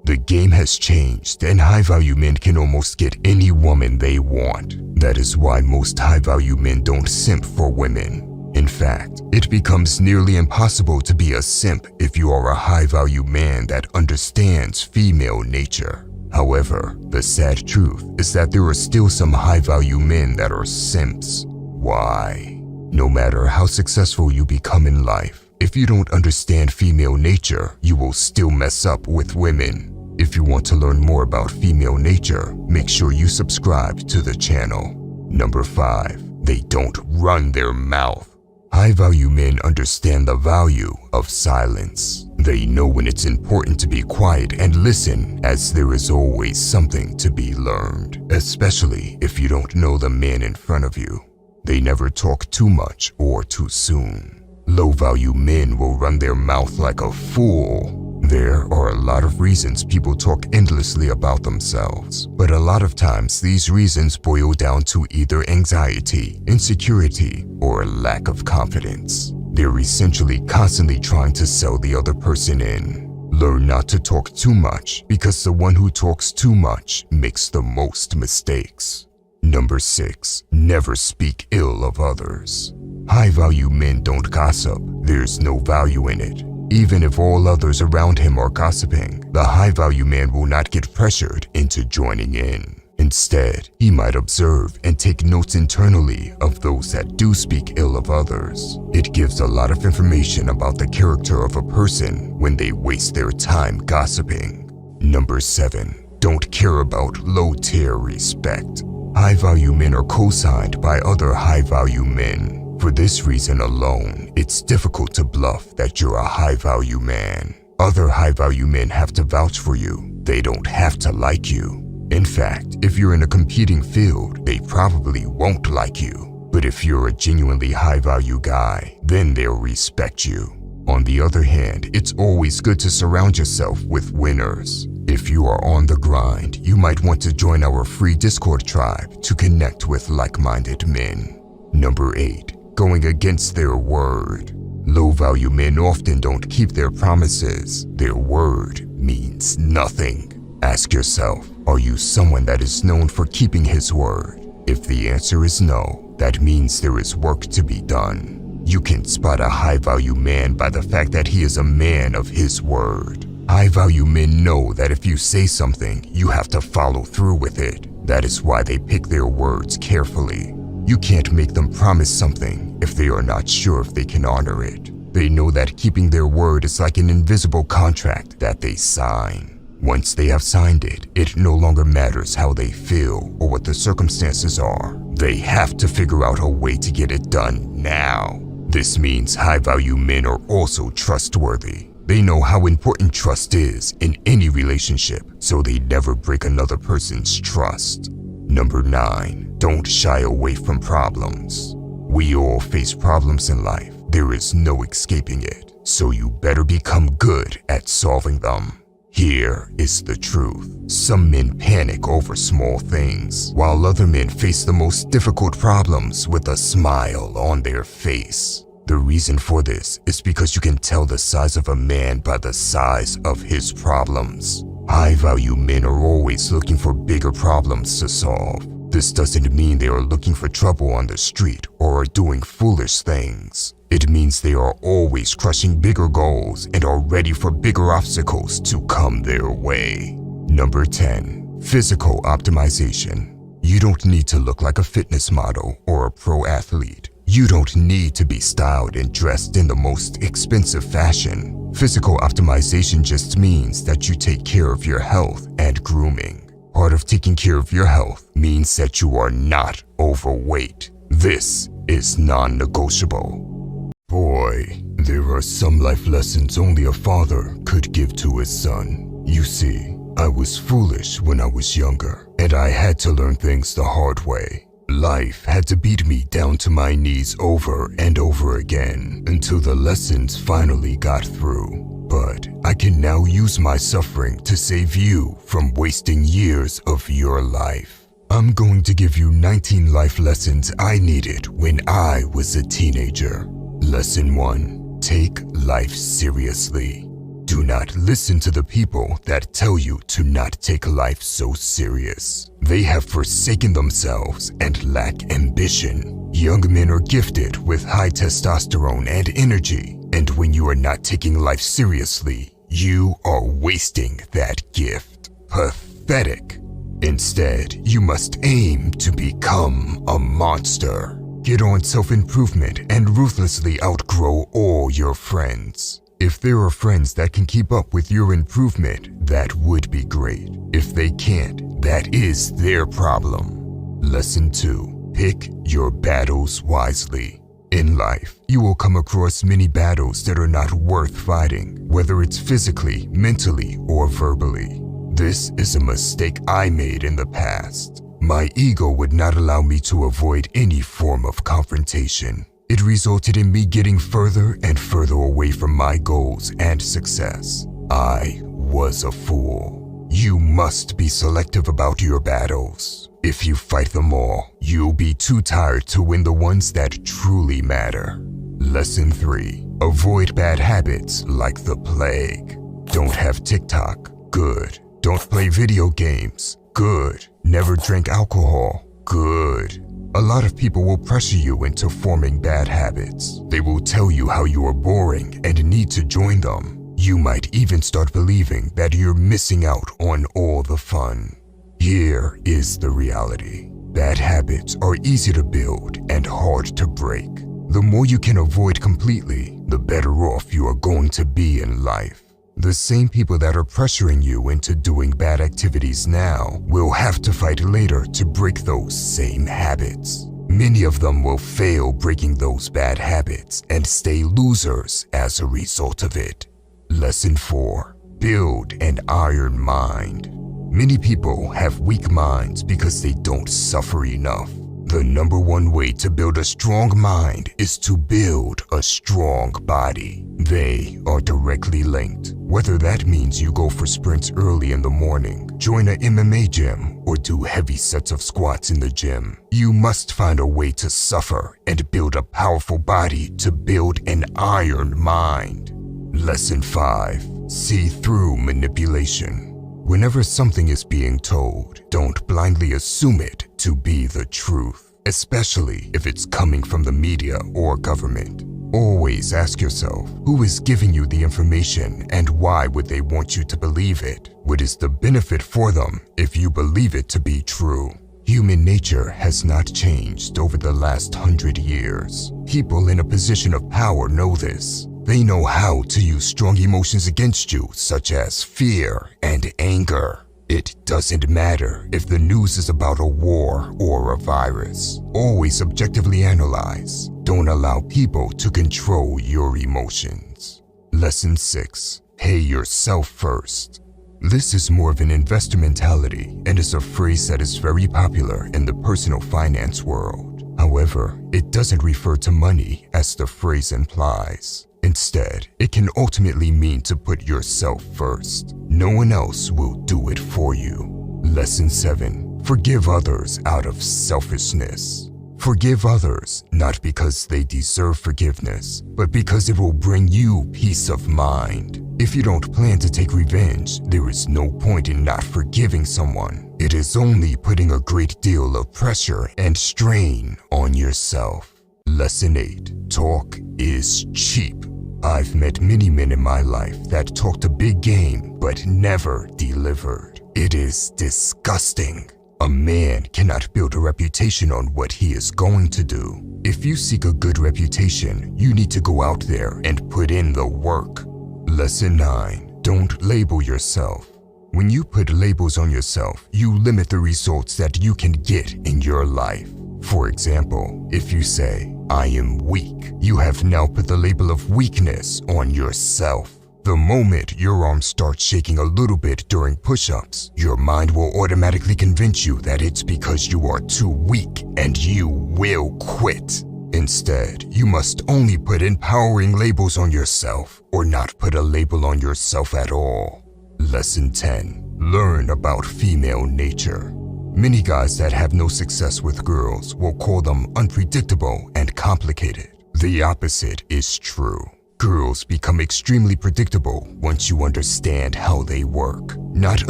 The game has changed and high-value men can almost get any woman they want. That is why most high-value men don't simp for women. In fact, it becomes nearly impossible to be a simp if you are a high-value man that understands female nature. However, the sad truth is that there are still some high-value men that are simps. Why? No matter how successful you become in life, if you don't understand female nature, you will still mess up with women. If you want to learn more about female nature, make sure you subscribe to the channel. Number 5. They don't run their mouth. High-value men understand the value of silence. They know when it's important to be quiet and listen, as there is always something to be learned, especially if you don't know the man in front of you. They never talk too much or too soon. Low-value men will run their mouth like a fool. There are a lot of reasons people talk endlessly about themselves, but a lot of times these reasons boil down to either anxiety, insecurity, or lack of confidence. They're essentially constantly trying to sell the other person in. Learn not to talk too much, because the one who talks too much makes the most mistakes. Number 6. Never speak ill of others. High-value men don't gossip. There's no value in it. Even if all others around him are gossiping, the high-value man will not get pressured into joining in. Instead, he might observe and take notes internally of those that do speak ill of others. It gives a lot of information about the character of a person when they waste their time gossiping. Number 7. Don't care about low-tier respect. High-value men are co-signed by other high-value men. For this reason alone, it's difficult to bluff that you're a high-value man. Other high-value men have to vouch for you. They don't have to like you. In fact, if you're in a competing field, they probably won't like you. But if you're a genuinely high-value guy, then they'll respect you. On the other hand, it's always good to surround yourself with winners. If you are on the grind, you might want to join our free Discord tribe to connect with like-minded men. Number 8. Going against their word. Low-value men often don't keep their promises. Their word means nothing. Ask yourself, are you someone that is known for keeping his word? If the answer is no, that means there is work to be done. You can spot a high-value man by the fact that he is a man of his word. High-value men know that if you say something, you have to follow through with it. That is why they pick their words carefully. You can't make them promise something if they are not sure if they can honor it. They know that keeping their word is like an invisible contract that they sign. Once they have signed it, it no longer matters how they feel or what the circumstances are. They have to figure out a way to get it done now. This means high-value men are also trustworthy. They know how important trust is in any relationship, so they never break another person's trust. Number 9. Don't shy away from problems. We all face problems in life. There is no escaping it, so you better become good at solving them. Here is the truth. Some men panic over small things, while other men face the most difficult problems with a smile on their face. The reason for this is because you can tell the size of a man by the size of his problems. High-value men are always looking for bigger problems to solve. This doesn't mean they are looking for trouble on the street or are doing foolish things. It means they are always crushing bigger goals and are ready for bigger obstacles to come their way. Number 10. Physical optimization. You don't need to look like a fitness model or a pro athlete. You don't need to be styled and dressed in the most expensive fashion. Physical optimization just means that you take care of your health and grooming. Part of taking care of your health means that you are not overweight. This is non-negotiable. Boy, there are some life lessons only a father could give to his son. You see, I was foolish when I was younger, and I had to learn things the hard way. Life had to beat me down to my knees over and over again until the lessons finally got through. But I can now use my suffering to save you from wasting years of your life. I'm going to give you 19 life lessons I needed when I was a teenager. Lesson 1. Take life seriously. Do not listen to the people that tell you to not take life so serious. They have forsaken themselves and lack ambition. Young men are gifted with high testosterone and energy, and when you are not taking life seriously, you are wasting that gift. Pathetic. Instead, you must aim to become a monster. Get on self-improvement and ruthlessly outgrow all your friends. If there are friends that can keep up with your improvement, that would be great. If they can't, that is their problem. Lesson 2. Pick your battles wisely. In life, you will come across many battles that are not worth fighting, whether it's physically, mentally, or verbally. This is a mistake I made in the past. My ego would not allow me to avoid any form of confrontation. It resulted in me getting further and further away from my goals and success. I was a fool. You must be selective about your battles. If you fight them all, you'll be too tired to win the ones that truly matter. Lesson 3. Avoid bad habits like the plague. Don't have TikTok. Good. Don't play video games. Good. Never drink alcohol. Good. A lot of people will pressure you into forming bad habits. They will tell you how you are boring and need to join them. You might even start believing that you're missing out on all the fun. Here is the reality. Bad habits are easy to build and hard to break. The more you can avoid completely, the better off you are going to be in life. The same people that are pressuring you into doing bad activities now will have to fight later to break those same habits. Many of them will fail breaking those bad habits and stay losers as a result of it. Lesson 4. Build an iron mind. Many people have weak minds because they don't suffer enough. The number one way to build a strong mind is to build a strong body. They are directly linked. Whether that means you go for sprints early in the morning, join an MMA gym, or do heavy sets of squats in the gym, you must find a way to suffer and build a powerful body to build an iron mind. Lesson 5. See through manipulation. Whenever something is being told, don't blindly assume it to be the truth, especially if it's coming from the media or government. Always ask yourself, who is giving you the information and why would they want you to believe it? What is the benefit for them if you believe it to be true? Human nature has not changed over the last 100 years. People in a position of power know this. They know how to use strong emotions against you, such as fear and anger. It doesn't matter if the news is about a war or a virus. Always objectively analyze. Don't allow people to control your emotions. Lesson 6. Pay yourself first. This is more of an investor mentality and is a phrase that is very popular in the personal finance world. However, it doesn't refer to money as the phrase implies. Instead, it can ultimately mean to put yourself first. No one else will do it for you. Lesson 7. Forgive others out of selfishness. Forgive others not because they deserve forgiveness, but because it will bring you peace of mind. If you don't plan to take revenge, there is no point in not forgiving someone. It is only putting a great deal of pressure and strain on yourself. Lesson 8. Talk is cheap. I've met many men in my life that talked a big game but never delivered. It is disgusting. A man cannot build a reputation on what he is going to do. If you seek a good reputation, you need to go out there and put in the work. Lesson 9. Don't label yourself. When you put labels on yourself, you limit the results that you can get in your life. For example, if you say, I am weak, you have now put the label of weakness on yourself. The moment your arms start shaking a little bit during push-ups, your mind will automatically convince you that it's because you are too weak and you will quit. Instead, you must only put empowering labels on yourself or not put a label on yourself at all. Lesson 10. Learn about female nature. Many guys that have no success with girls will call them unpredictable and complicated. The opposite is true. Girls become extremely predictable once you understand how they work. Not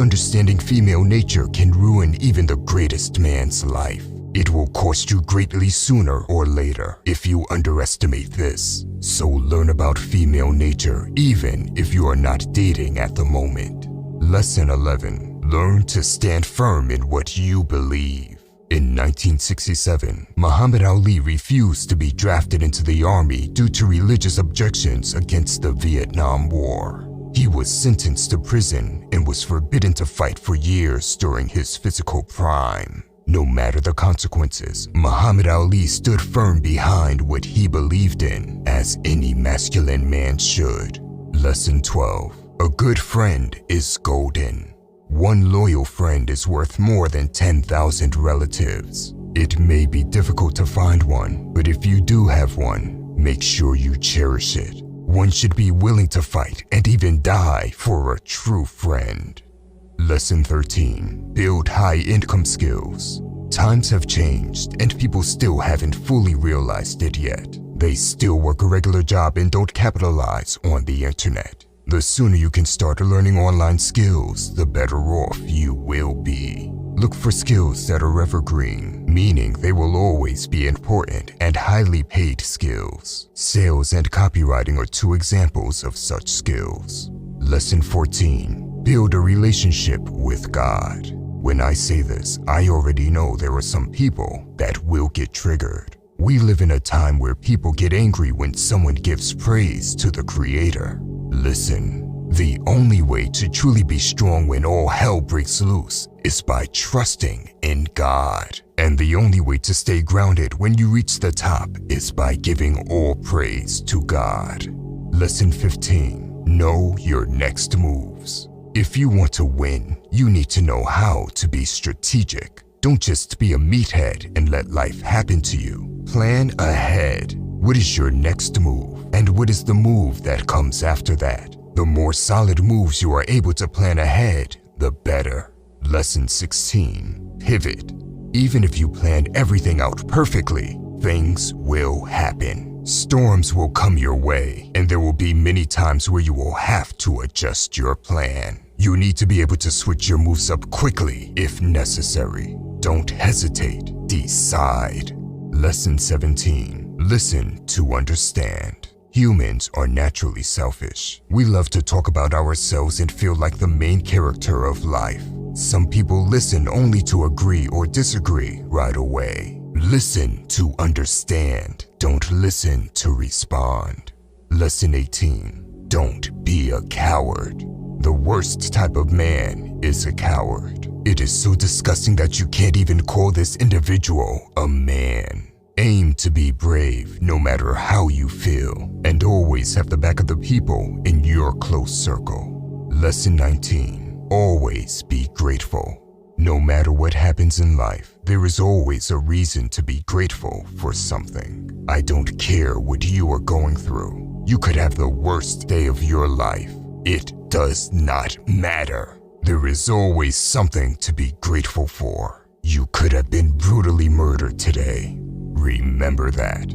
understanding female nature can ruin even the greatest man's life. It will cost you greatly sooner or later if you underestimate this. So learn about female nature even if you are not dating at the moment. Lesson 11. Learn to stand firm in what you believe. In 1967, Muhammad Ali refused to be drafted into the army due to religious objections against the Vietnam War. He was sentenced to prison and was forbidden to fight for years during his physical prime. No matter the consequences, Muhammad Ali stood firm behind what he believed in, as any masculine man should. Lesson 12. A good friend is golden. One loyal friend is worth more than 10,000 relatives. It may be difficult to find one, but if you do have one, make sure you cherish it. One should be willing to fight and even die for a true friend. Lesson 13. Build high-income skills. Times have changed and people still haven't fully realized it yet. They still work a regular job and don't capitalize on the internet. The sooner you can start learning online skills, the better off you will be. Look for skills that are evergreen, meaning they will always be important and highly paid skills. Sales and copywriting are two examples of such skills. Lesson 14. Build a relationship with God. When I say this, I already know there are some people that will get triggered. We live in a time where people get angry when someone gives praise to the Creator. Listen, the only way to truly be strong when all hell breaks loose is by trusting in God. And the only way to stay grounded when you reach the top is by giving all praise to God. Lesson 15. Know your next moves. If you want to win, you need to know how to be strategic. Don't just be a meathead and let life happen to you. Plan ahead. What is your next move? And what is the move that comes after that? The more solid moves you are able to plan ahead, the better. Lesson 16. Pivot. Even if you plan everything out perfectly, things will happen. Storms will come your way, and there will be many times where you will have to adjust your plan. You need to be able to switch your moves up quickly if necessary. Don't hesitate. Decide. Lesson 17. Listen to understand. Humans are naturally selfish. We love to talk about ourselves and feel like the main character of life. Some people listen only to agree or disagree right away. Listen to understand. Don't listen to respond. Lesson 18. Don't be a coward. The worst type of man is a coward. It is so disgusting that you can't even call this individual a man. Aim to be brave no matter how you feel, and always have the back of the people in your close circle. Lesson 19. Always be grateful. No matter what happens in life, there is always a reason to be grateful for something. I don't care what you are going through. You could have the worst day of your life. It does not matter. There is always something to be grateful for. You could have been brutally murdered today. Remember that.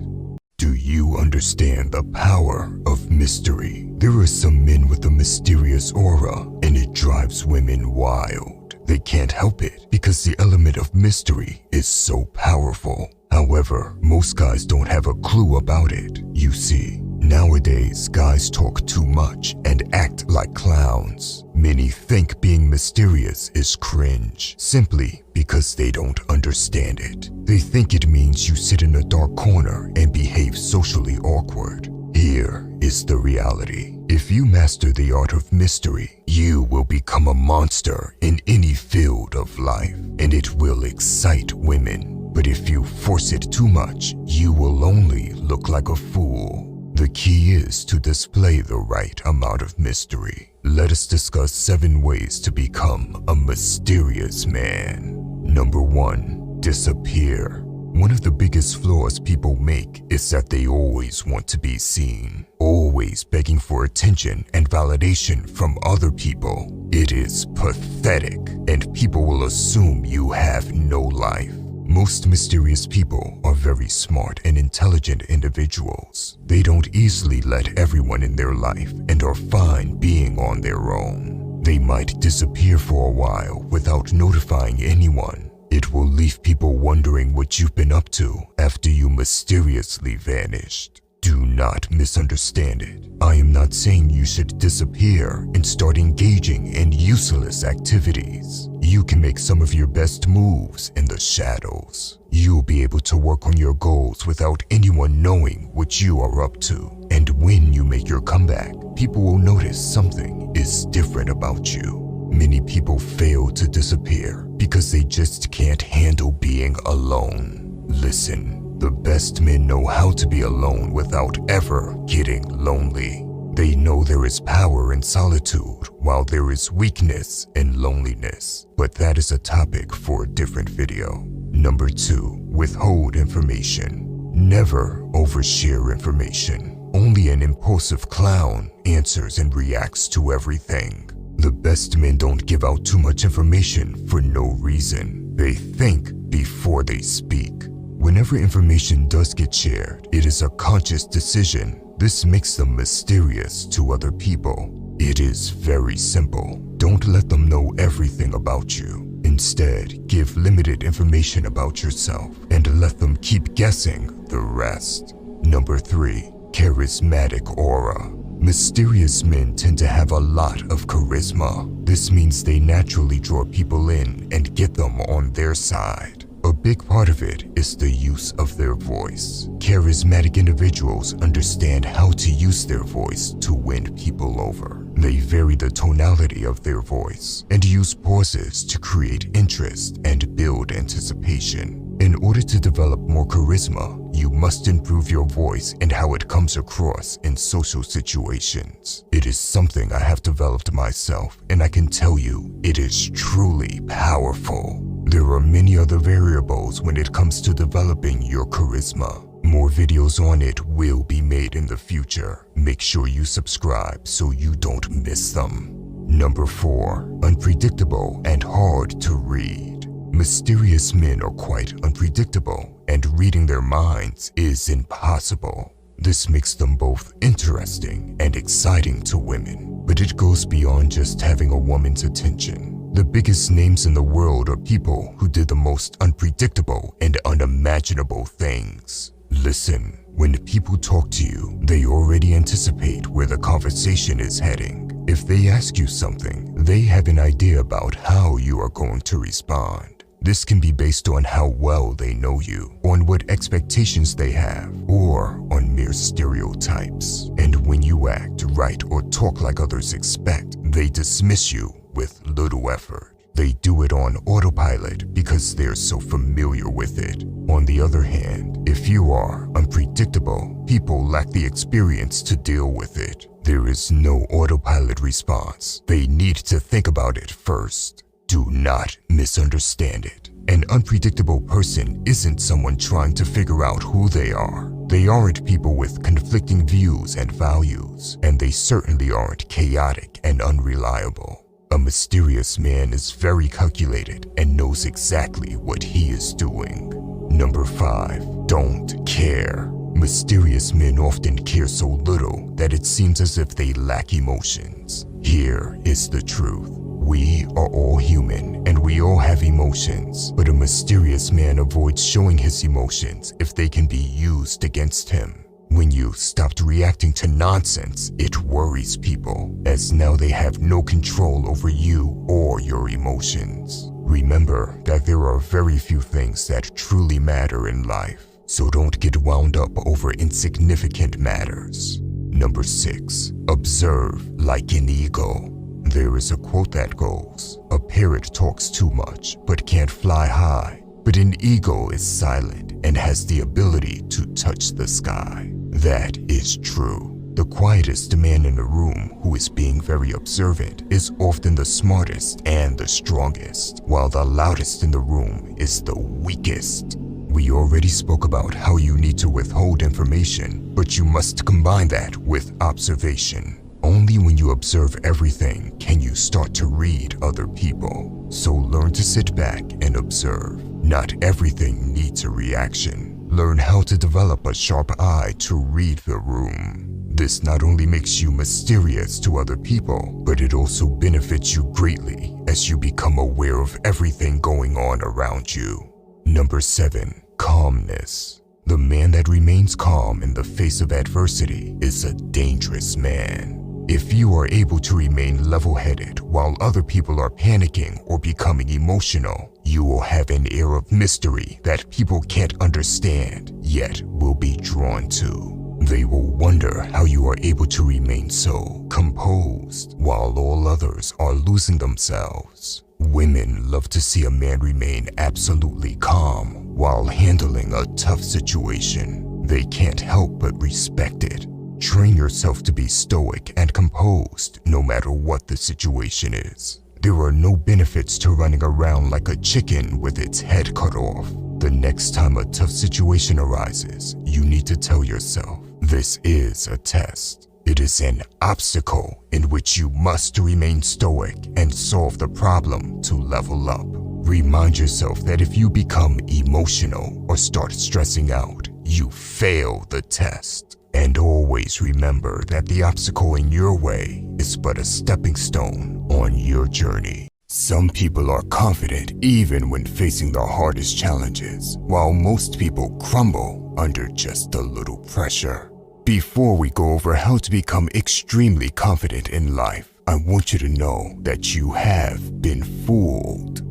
Do you understand the power of mystery? There are some men with a mysterious aura, and it drives women wild. They can't help it because the element of mystery is so powerful. However, most guys don't have a clue about it. You see, nowadays guys talk too much and act like clowns. Many think being mysterious is cringe simply because they don't understand it. They think it means you sit in a dark corner and behave socially awkward. Here is the reality. If you master the art of mystery, you will become a monster in any field of life, and it will excite women. But if you force it too much, you will only look like a fool. The key is to display the right amount of mystery. Let us discuss 7 ways to become a mysterious man. Number 1, disappear. One of the biggest flaws people make is that they always want to be seen, always begging for attention and validation from other people. It is pathetic, and people will assume you have no life. Most mysterious people are very smart and intelligent individuals. They don't easily let everyone in their life and are fine being on their own. They might disappear for a while without notifying anyone. It will leave people wondering what you've been up to after you mysteriously vanished. Do not misunderstand it. I am not saying you should disappear and start engaging in useless activities. You can make some of your best moves in the shadows. You'll be able to work on your goals without anyone knowing what you are up to. And when you make your comeback, people will notice something is different about you. Many people fail to disappear because they just can't handle being alone. Listen, the best men know how to be alone without ever getting lonely. They know there is power in solitude while there is weakness in loneliness. But that is a topic for a different video. Number 2, withhold information. Never overshare information. Only an impulsive clown answers and reacts to everything. The best men don't give out too much information for no reason. They think before they speak. Whenever information does get shared, it is a conscious decision. This makes them mysterious to other people. It is very simple. Don't let them know everything about you. Instead, give limited information about yourself and let them keep guessing the rest. Number 3, charismatic aura. Mysterious men tend to have a lot of charisma. This means they naturally draw people in and get them on their side. A big part of it is the use of their voice. Charismatic individuals understand how to use their voice to win people over. They vary the tonality of their voice and use pauses to create interest and build anticipation. In order to develop more charisma, you must improve your voice and how it comes across in social situations. It is something I have developed myself, and I can tell you, it is truly powerful. There are many other variables when it comes to developing your charisma. More videos on it will be made in the future. Make sure you subscribe so you don't miss them. Number 4, unpredictable and hard to read. Mysterious men are quite unpredictable, and reading their minds is impossible. This makes them both interesting and exciting to women, but it goes beyond just having a woman's attention. The biggest names in the world are people who did the most unpredictable and unimaginable things. Listen, when people talk to you, they already anticipate where the conversation is heading. If they ask you something, they have an idea about how you are going to respond. This can be based on how well they know you, on what expectations they have, or on mere stereotypes. And when you act right or talk like others expect, they dismiss you with little effort. They do it on autopilot because they're so familiar with it. On the other hand, if you are unpredictable, people lack the experience to deal with it. There is no autopilot response. They need to think about it first. Do not misunderstand it. An unpredictable person isn't someone trying to figure out who they are. They aren't people with conflicting views and values, and they certainly aren't chaotic and unreliable. A mysterious man is very calculated and knows exactly what he is doing. Number 5, don't care. Mysterious men often care so little that it seems as if they lack emotions. Here is the truth. We are all human and we all have emotions, but a mysterious man avoids showing his emotions if they can be used against him. When you stopped reacting to nonsense, it worries people, as now they have no control over you or your emotions. Remember that there are very few things that truly matter in life, so don't get wound up over insignificant matters. Number 6, observe like an eagle. There is a quote that goes, "A parrot talks too much but can't fly high, but an eagle is silent and has the ability to touch the sky." That is true. The quietest man in the room who is being very observant is often the smartest and the strongest, while the loudest in the room is the weakest. We already spoke about how you need to withhold information, but you must combine that with observation. Only when you observe everything can you start to read other people. So learn to sit back and observe. Not everything needs a reaction. Learn how to develop a sharp eye to read the room. This not only makes you mysterious to other people, but it also benefits you greatly as you become aware of everything going on around you. Number 7, calmness. The man that remains calm in the face of adversity is a dangerous man. If you are able to remain level-headed while other people are panicking or becoming emotional, you will have an air of mystery that people can't understand, yet will be drawn to. They will wonder how you are able to remain so composed while all others are losing themselves. Women love to see a man remain absolutely calm while handling a tough situation. They can't help but respect it. Train yourself to be stoic and composed no matter what the situation is. There are no benefits to running around like a chicken with its head cut off. The next time a tough situation arises, you need to tell yourself, this is a test. It is an obstacle in which you must remain stoic and solve the problem to level up. Remind yourself that if you become emotional or start stressing out, you fail the test. And always remember that the obstacle in your way is but a stepping stone on your journey. Some people are confident even when facing the hardest challenges, while most people crumble under just a little pressure. Before we go over how to become extremely confident in life, I want you to know that you have been fooled.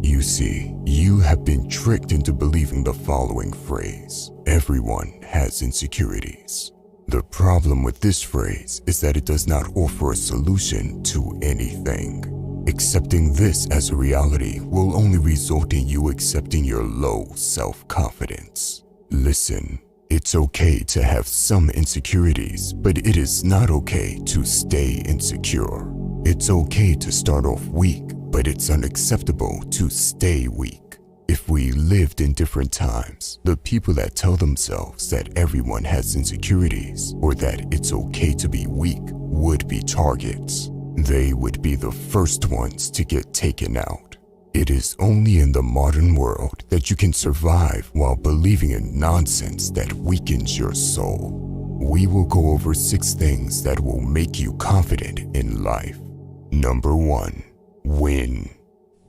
You see, you have been tricked into believing the following phrase: everyone has insecurities. The problem with this phrase is that it does not offer a solution to anything. Accepting this as a reality will only result in you accepting your low self-confidence. Listen, it's okay to have some insecurities, but it is not okay to stay insecure. It's okay to start off weak, but it's unacceptable to stay weak. If we lived in different times, the people that tell themselves that everyone has insecurities or that it's okay to be weak would be targets. They would be the first ones to get taken out. It is only in the modern world that you can survive while believing in nonsense that weakens your soul. We will go over 6 things that will make you confident in life. Number 1, win.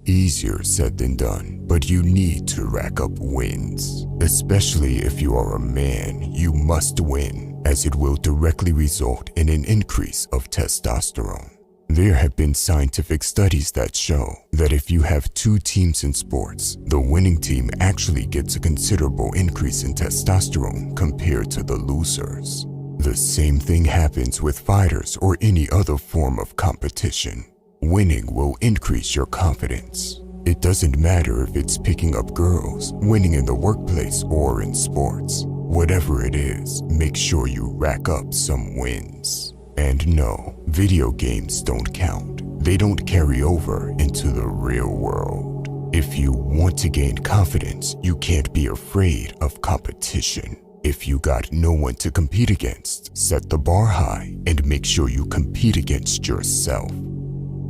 Easier said than done, but you need to rack up wins. Especially if you are a man, you must win, as it will directly result in an increase of testosterone. There have been scientific studies that show that if you have 2 teams in sports, the winning team actually gets a considerable increase in testosterone compared to the losers. The same thing happens with fighters or any other form of competition. Winning will increase your confidence. It doesn't matter if it's picking up girls, winning in the workplace, or in sports. Whatever it is, make sure you rack up some wins. And no, video games don't count. They don't carry over into the real world. If you want to gain confidence, you can't be afraid of competition. If you got no one to compete against, set the bar high and make sure you compete against yourself.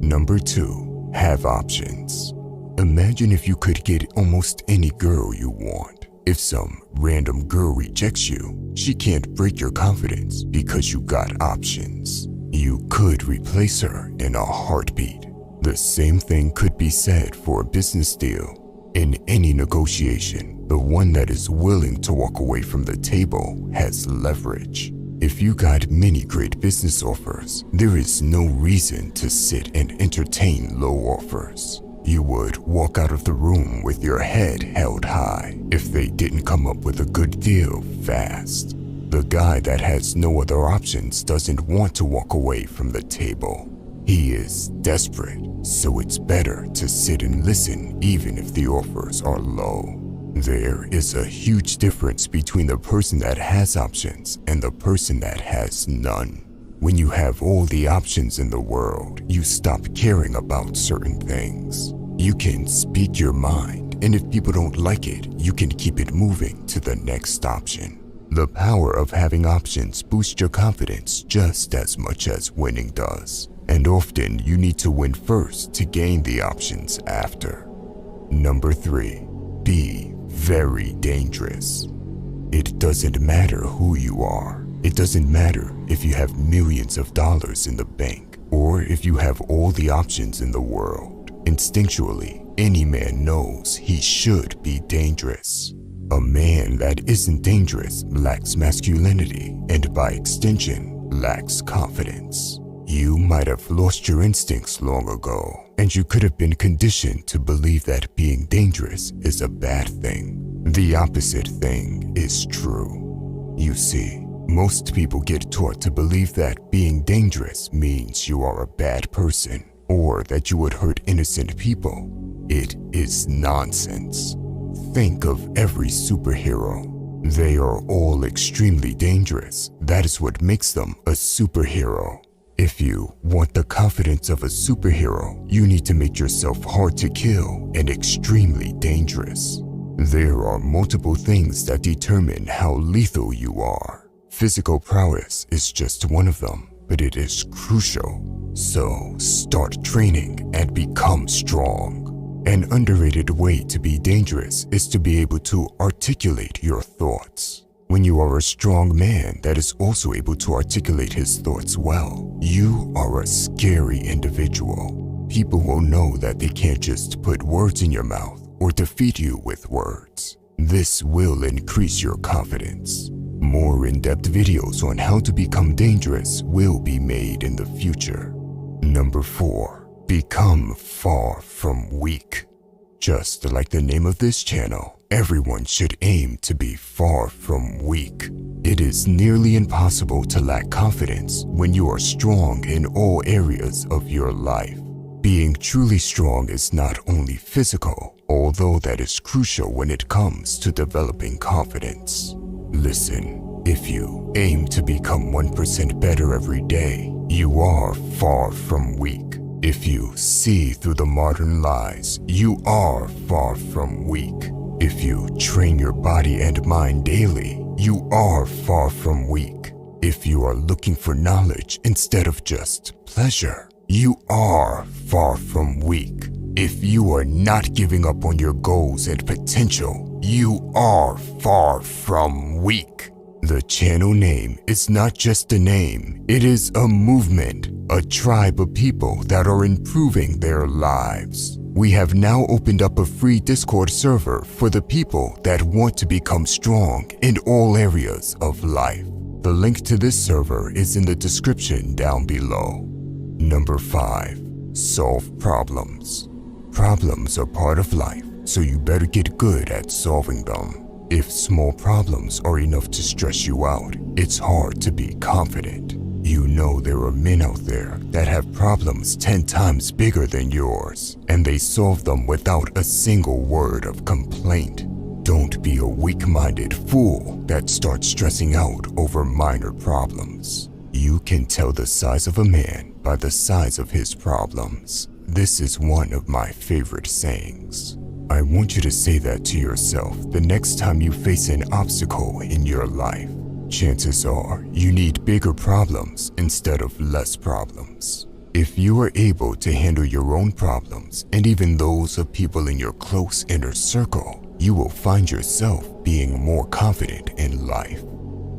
Number 2, have options. Imagine if you could get almost any girl you want. If some random girl rejects you, she can't break your confidence because you got options. You could replace her in a heartbeat. The same thing could be said for a business deal. In any negotiation, the one that is willing to walk away from the table has leverage. If you got many great business offers, there is no reason to sit and entertain low offers. You would walk out of the room with your head held high if they didn't come up with a good deal fast. The guy that has no other options doesn't want to walk away from the table. He is desperate, so it's better to sit and listen even if the offers are low. There is a huge difference between the person that has options and the person that has none. When you have all the options in the world, you stop caring about certain things. You can speak your mind, and if people don't like it, you can keep it moving to the next option. The power of having options boosts your confidence just as much as winning does. And often you need to win first to gain the options after. Number 3, be very dangerous. It doesn't matter who you are. It doesn't matter if you have millions of dollars in the bank or if you have all the options in the world. Instinctually, any man knows he should be dangerous. A man that isn't dangerous lacks masculinity and by extension lacks confidence. You might have lost your instincts long ago, and you could have been conditioned to believe that being dangerous is a bad thing. The opposite thing is true. You see, most people get taught to believe that being dangerous means you are a bad person or that you would hurt innocent people. It is nonsense. Think of every superhero. They are all extremely dangerous. That is what makes them a superhero. If you want the confidence of a superhero, you need to make yourself hard to kill and extremely dangerous. There are multiple things that determine how lethal you are. Physical prowess is just one of them, but it is crucial. So start training and become strong. An underrated way to be dangerous is to be able to articulate your thoughts. When you are a strong man that is also able to articulate his thoughts well, you are a scary individual. People will know that they can't just put words in your mouth or defeat you with words. This will increase your confidence. More in-depth videos on how to become dangerous will be made in the future. Number 4, become far from weak. Just like the name of this channel, everyone should aim to be far from weak. It is nearly impossible to lack confidence when you are strong in all areas of your life. Being truly strong is not only physical, although that is crucial when it comes to developing confidence. Listen, if you aim to become 1% better every day, you are far from weak. If you see through the modern lies, you are far from weak. If you train your body and mind daily, you are far from weak. If you are looking for knowledge instead of just pleasure, you are far from weak. If you are not giving up on your goals and potential, you are far from weak. The channel name is not just a name, it is a movement, a tribe of people that are improving their lives. We have now opened up a free Discord server for the people that want to become strong in all areas of life. The link to this server is in the description down below. Number 5, solve problems. Problems are part of life, so you better get good at solving them. If small problems are enough to stress you out, it's hard to be confident. You know there are men out there that have problems 10 times bigger than yours, and they solve them without a single word of complaint. Don't be a weak-minded fool that starts stressing out over minor problems. You can tell the size of a man by the size of his problems. This is one of my favorite sayings. I want you to say that to yourself the next time you face an obstacle in your life. Chances are you need bigger problems instead of less problems. If you are able to handle your own problems and even those of people in your close inner circle, you will find yourself being more confident in life.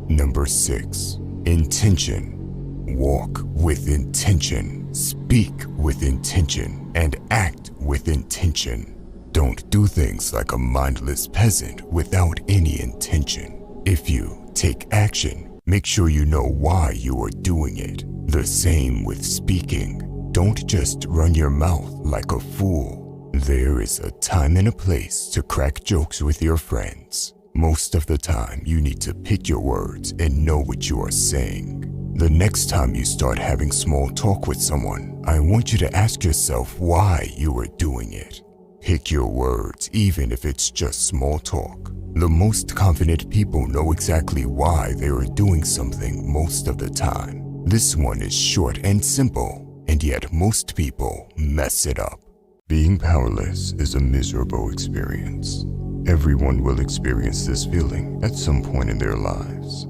Number 6, intention. Walk with intention, speak with intention, and act with intention. Don't do things like a mindless peasant without any intention. If you take action, make sure you know why you are doing it. The same with speaking. Don't just run your mouth like a fool. There is a time and a place to crack jokes with your friends. Most of the time, you need to pick your words and know what you are saying. The next time you start having small talk with someone, I want you to ask yourself why you are doing it. Pick your words, even if it's just small talk. The most confident people know exactly why they are doing something most of the time. This one is short and simple, and yet most people mess it up. Being powerless is a miserable experience. Everyone will experience this feeling at some point in their lives.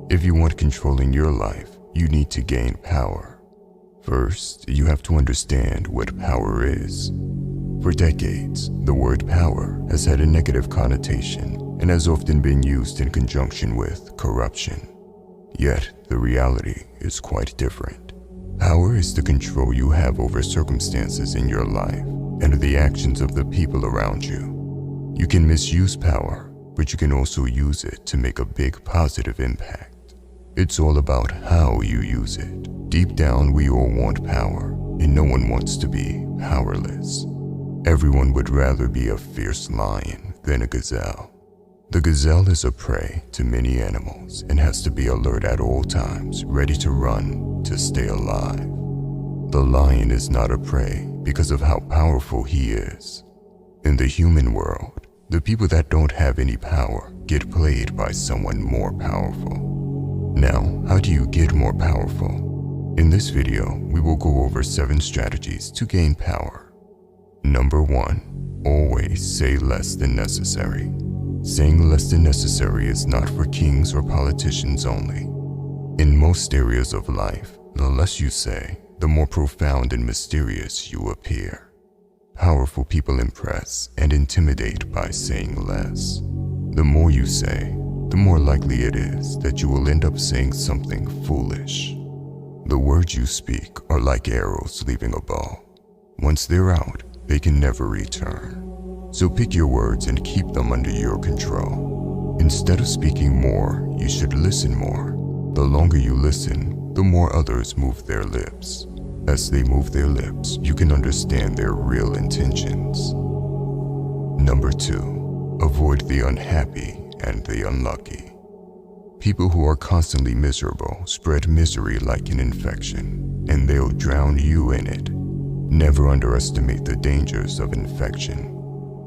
If you want control in your life, you need to gain power. First, you have to understand what power is. For decades, the word power has had a negative connotation and has often been used in conjunction with corruption. Yet, the reality is quite different. Power is the control you have over circumstances in your life and the actions of the people around you. You can misuse power, but you can also use it to make a big positive impact. It's all about how you use it. Deep down, we all want power, and no one wants to be powerless. Everyone would rather be a fierce lion than a gazelle. The gazelle is a prey to many animals and has to be alert at all times, ready to run to stay alive. The lion is not a prey because of how powerful he is. In the human world, the people that don't have any power get played by someone more powerful. Now, how do you get more powerful? In this video, we will go over 7 strategies to gain power. Number 1, always say less than necessary. Saying less than necessary is not for kings or politicians only. In most areas of life, the less you say, the more profound and mysterious you appear. Powerful people impress and intimidate by saying less. The more you say, the more likely it is that you will end up saying something foolish. The words you speak are like arrows leaving a bow. Once they're out, they can never return. So pick your words and keep them under your control. Instead of speaking more, you should listen more. The longer you listen, the more others move their lips. As they move their lips, you can understand their real intentions. Number 2, avoid the unhappy and the unlucky. People who are constantly miserable spread misery like an infection, and they'll drown you in it. Never underestimate the dangers of infection.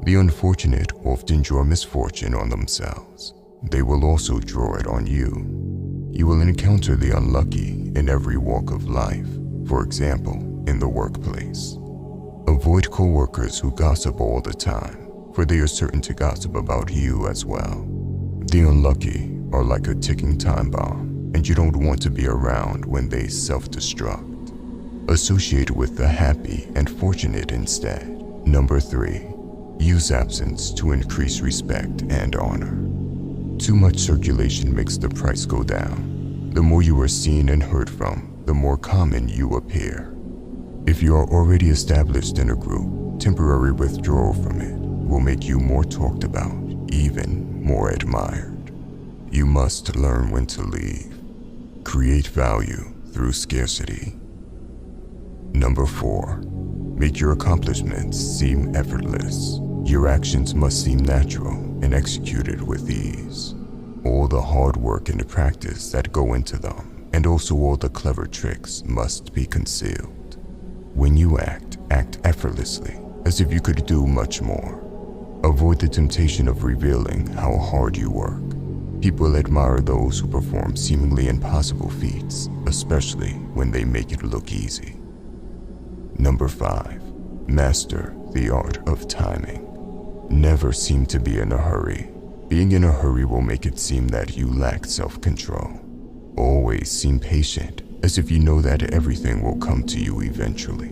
The unfortunate often draw misfortune on themselves. They will also draw it on you. You will encounter the unlucky in every walk of life. For example, in the workplace. Avoid co-workers who gossip all the time, for they are certain to gossip about you as well. The unlucky are like a ticking time bomb, and you don't want to be around when they self-destruct. Associate with the happy and fortunate instead. Number 3, use absence to increase respect and honor. Too much circulation makes the price go down. The more you are seen and heard from, the more common you appear. If you are already established in a group, temporary withdrawal from it will make you more talked about, even more admired. You must learn when to leave. Create value through scarcity. Number 4, make your accomplishments seem effortless. Your actions must seem natural and executed with ease. All the hard work and practice that go into them, and also all the clever tricks must be concealed. When you act effortlessly, as if you could do much more. Avoid the temptation of revealing how hard you work. People admire those who perform seemingly impossible feats, especially when they make it look easy. Number 5, master the art of timing. Never seem to be in a hurry. Being in a hurry will make it seem that you lack self-control. Always seem patient, as if you know that everything will come to you eventually.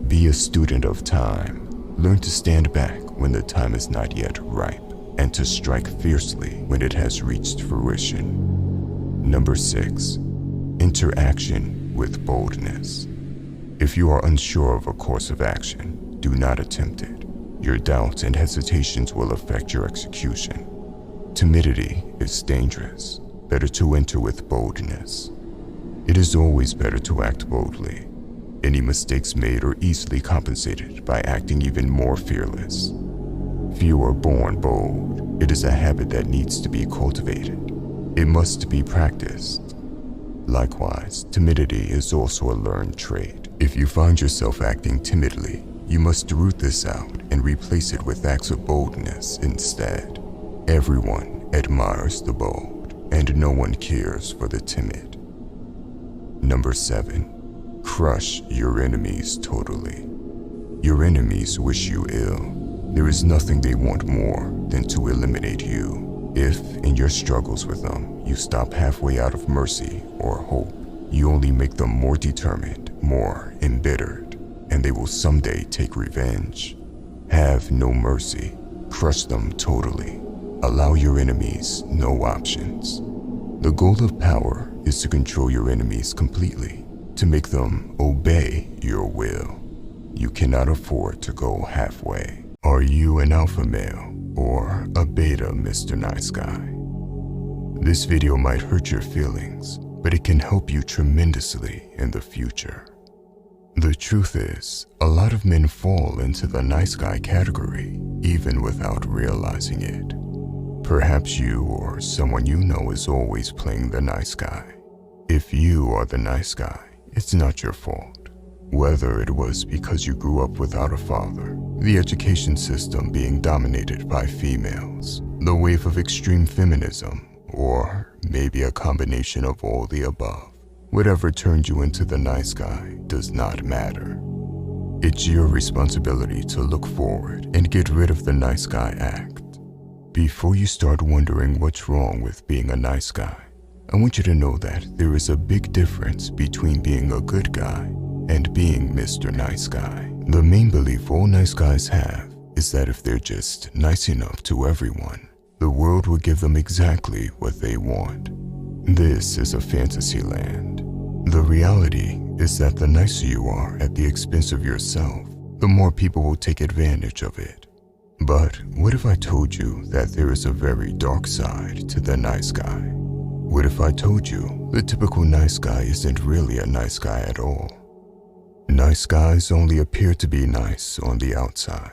Be a student of time. Learn to stand back when the time is not yet ripe, and to strike fiercely when it has reached fruition. Number 6, enter action with boldness. If you are unsure of a course of action, do not attempt it. Your doubts and hesitations will affect your execution. Timidity is dangerous. Better to enter with boldness. It is always better to act boldly. Any mistakes made are easily compensated by acting even more fearless. Few are born bold. It is a habit that needs to be cultivated. It must be practiced. Likewise, timidity is also a learned trait. If you find yourself acting timidly, you must root this out and replace it with acts of boldness instead. Everyone admires the bold, and no one cares for the timid. Number 7. Crush your enemies totally. Your enemies wish you ill. There is nothing they want more than to eliminate you. If, in your struggles with them, you stop halfway out of mercy or hope, you only make them more determined, more embittered, and they will someday take revenge. Have no mercy. Crush them totally. Allow your enemies no options. The goal of power is to control your enemies completely, to make them obey your will. You cannot afford to go halfway. Are you an alpha male or a beta, Mr. Nice Guy? This video might hurt your feelings, but it can help you tremendously in the future. The truth is, a lot of men fall into the nice guy category, even without realizing it. Perhaps you or someone you know is always playing the nice guy. If you are the nice guy, it's not your fault. Whether it was because you grew up without a father, the education system being dominated by females, the wave of extreme feminism, or maybe a combination of all the above. Whatever turned you into the nice guy does not matter. It's your responsibility to look forward and get rid of the nice guy act. Before you start wondering what's wrong with being a nice guy, I want you to know that there is a big difference between being a good guy and being Mr. Nice Guy. The main belief all nice guys have is that if they're just nice enough to everyone, the world will give them exactly what they want. This is a fantasy land. The reality is that the nicer you are at the expense of yourself, the more people will take advantage of it. But what if I told you that there is a very dark side to the nice guy? What if I told you the typical nice guy isn't really a nice guy at all? Nice guys only appear to be nice on the outside,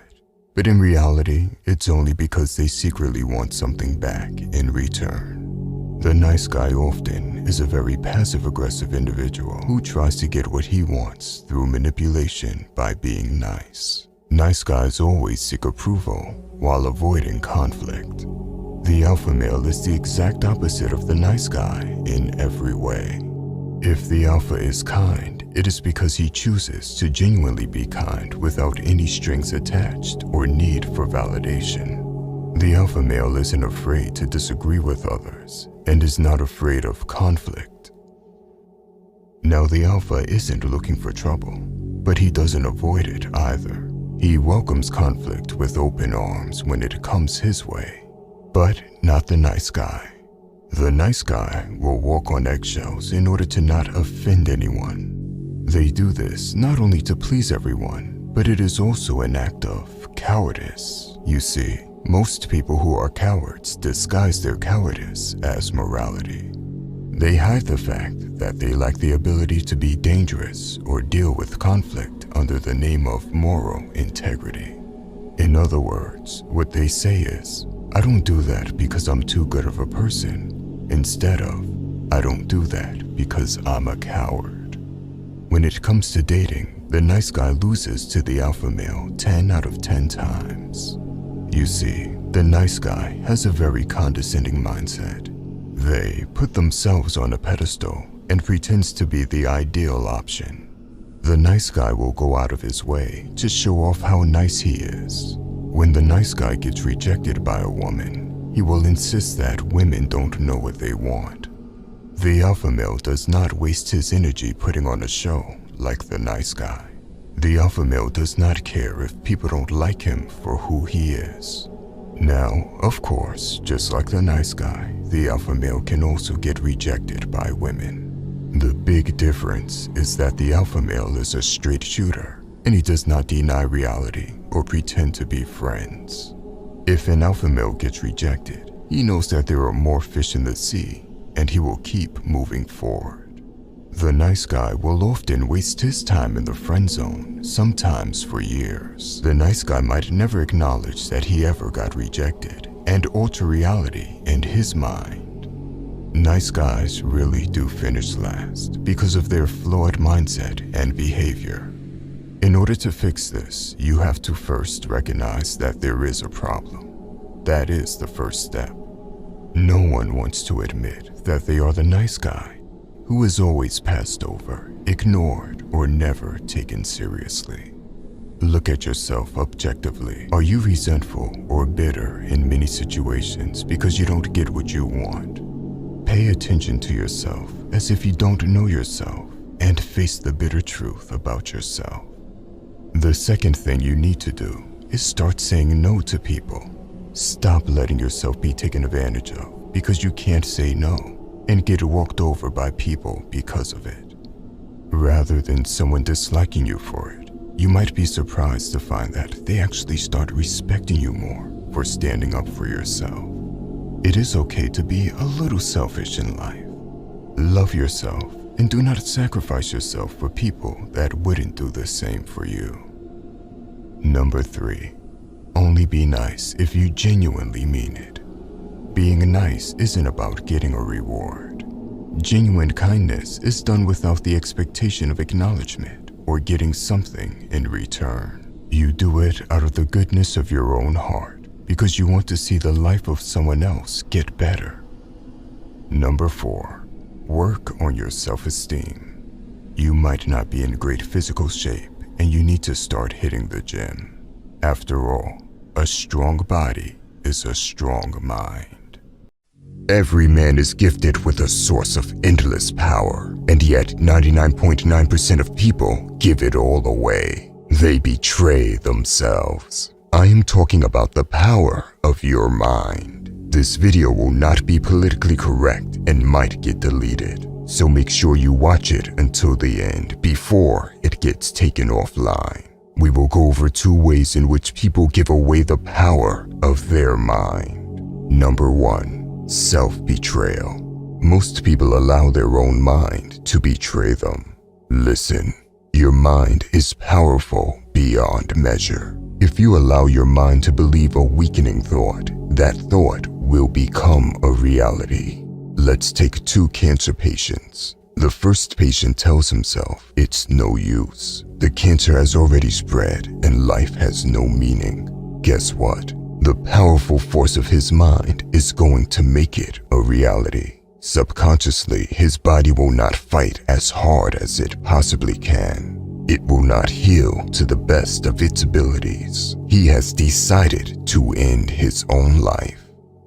but in reality, it's only because they secretly want something back in return. The nice guy often is a very passive-aggressive individual who tries to get what he wants through manipulation by being nice. Nice guys always seek approval while avoiding conflict. The alpha male is the exact opposite of the nice guy in every way. If the alpha is kind, it is because he chooses to genuinely be kind without any strings attached or need for validation. The alpha male isn't afraid to disagree with others and is not afraid of conflict. Now, the alpha isn't looking for trouble, but he doesn't avoid it either. He welcomes conflict with open arms when it comes his way, but not the nice guy. The nice guy will walk on eggshells in order to not offend anyone. They do this not only to please everyone, but it is also an act of cowardice. You see, most people who are cowards disguise their cowardice as morality. They hide the fact that they lack the ability to be dangerous or deal with conflict under the name of moral integrity. In other words, what they say is, I don't do that because I'm too good of a person, instead of, I don't do that because I'm a coward. When it comes to dating, the nice guy loses to the alpha male 10 out of 10 times. You see, the nice guy has a very condescending mindset. They put themselves on a pedestal and pretends to be the ideal option. The nice guy will go out of his way to show off how nice he is. When the nice guy gets rejected by a woman, he will insist that women don't know what they want. The alpha male does not waste his energy putting on a show like the nice guy. The alpha male does not care if people don't like him for who he is. Now, of course, just like the nice guy, the alpha male can also get rejected by women. The big difference is that the alpha male is a straight shooter, and he does not deny reality or pretend to be friends. If an alpha male gets rejected, he knows that there are more fish in the sea, and he will keep moving forward. The nice guy will often waste his time in the friend zone, sometimes for years. The nice guy might never acknowledge that he ever got rejected and alter reality in his mind. Nice guys really do finish last because of their flawed mindset and behavior. In order to fix this, you have to first recognize that there is a problem. That is the first step. No one wants to admit that they are the nice guy who is always passed over, ignored, or never taken seriously. Look at yourself objectively. Are you resentful or bitter in many situations because you don't get what you want? Pay attention to yourself as if you don't know yourself and face the bitter truth about yourself. The second thing you need to do is start saying no to people. Stop letting yourself be taken advantage of because you can't say no and get walked over by people because of it. Rather than someone disliking you for it, you might be surprised to find that they actually start respecting you more for standing up for yourself. It is okay to be a little selfish in life. Love yourself and do not sacrifice yourself for people that wouldn't do the same for you. Number 3, only be nice if you genuinely mean it. Being nice isn't about getting a reward. Genuine kindness is done without the expectation of acknowledgement or getting something in return. You do it out of the goodness of your own heart because you want to see the life of someone else get better. Number 4, work on your self-esteem. You might not be in great physical shape and you need to start hitting the gym. After all, a strong body is a strong mind. Every man is gifted with a source of endless power, and yet 99.9% of people give it all away. They betray themselves. I am talking about the power of your mind. This video will not be politically correct and might get deleted, so make sure you watch it until the end before it gets taken offline. We will go over 2 ways in which people give away the power of their mind. Number 1, self-betrayal. Most people allow their own mind to betray them. Listen, your mind is powerful beyond measure. If you allow your mind to believe a weakening thought, that thought will become a reality. Let's take 2 cancer patients. The first patient tells himself it's no use. The cancer has already spread and life has no meaning. Guess what? The powerful force of his mind is going to make it a reality. Subconsciously, his body will not fight as hard as it possibly can. It will not heal to the best of its abilities. He has decided to end his own life.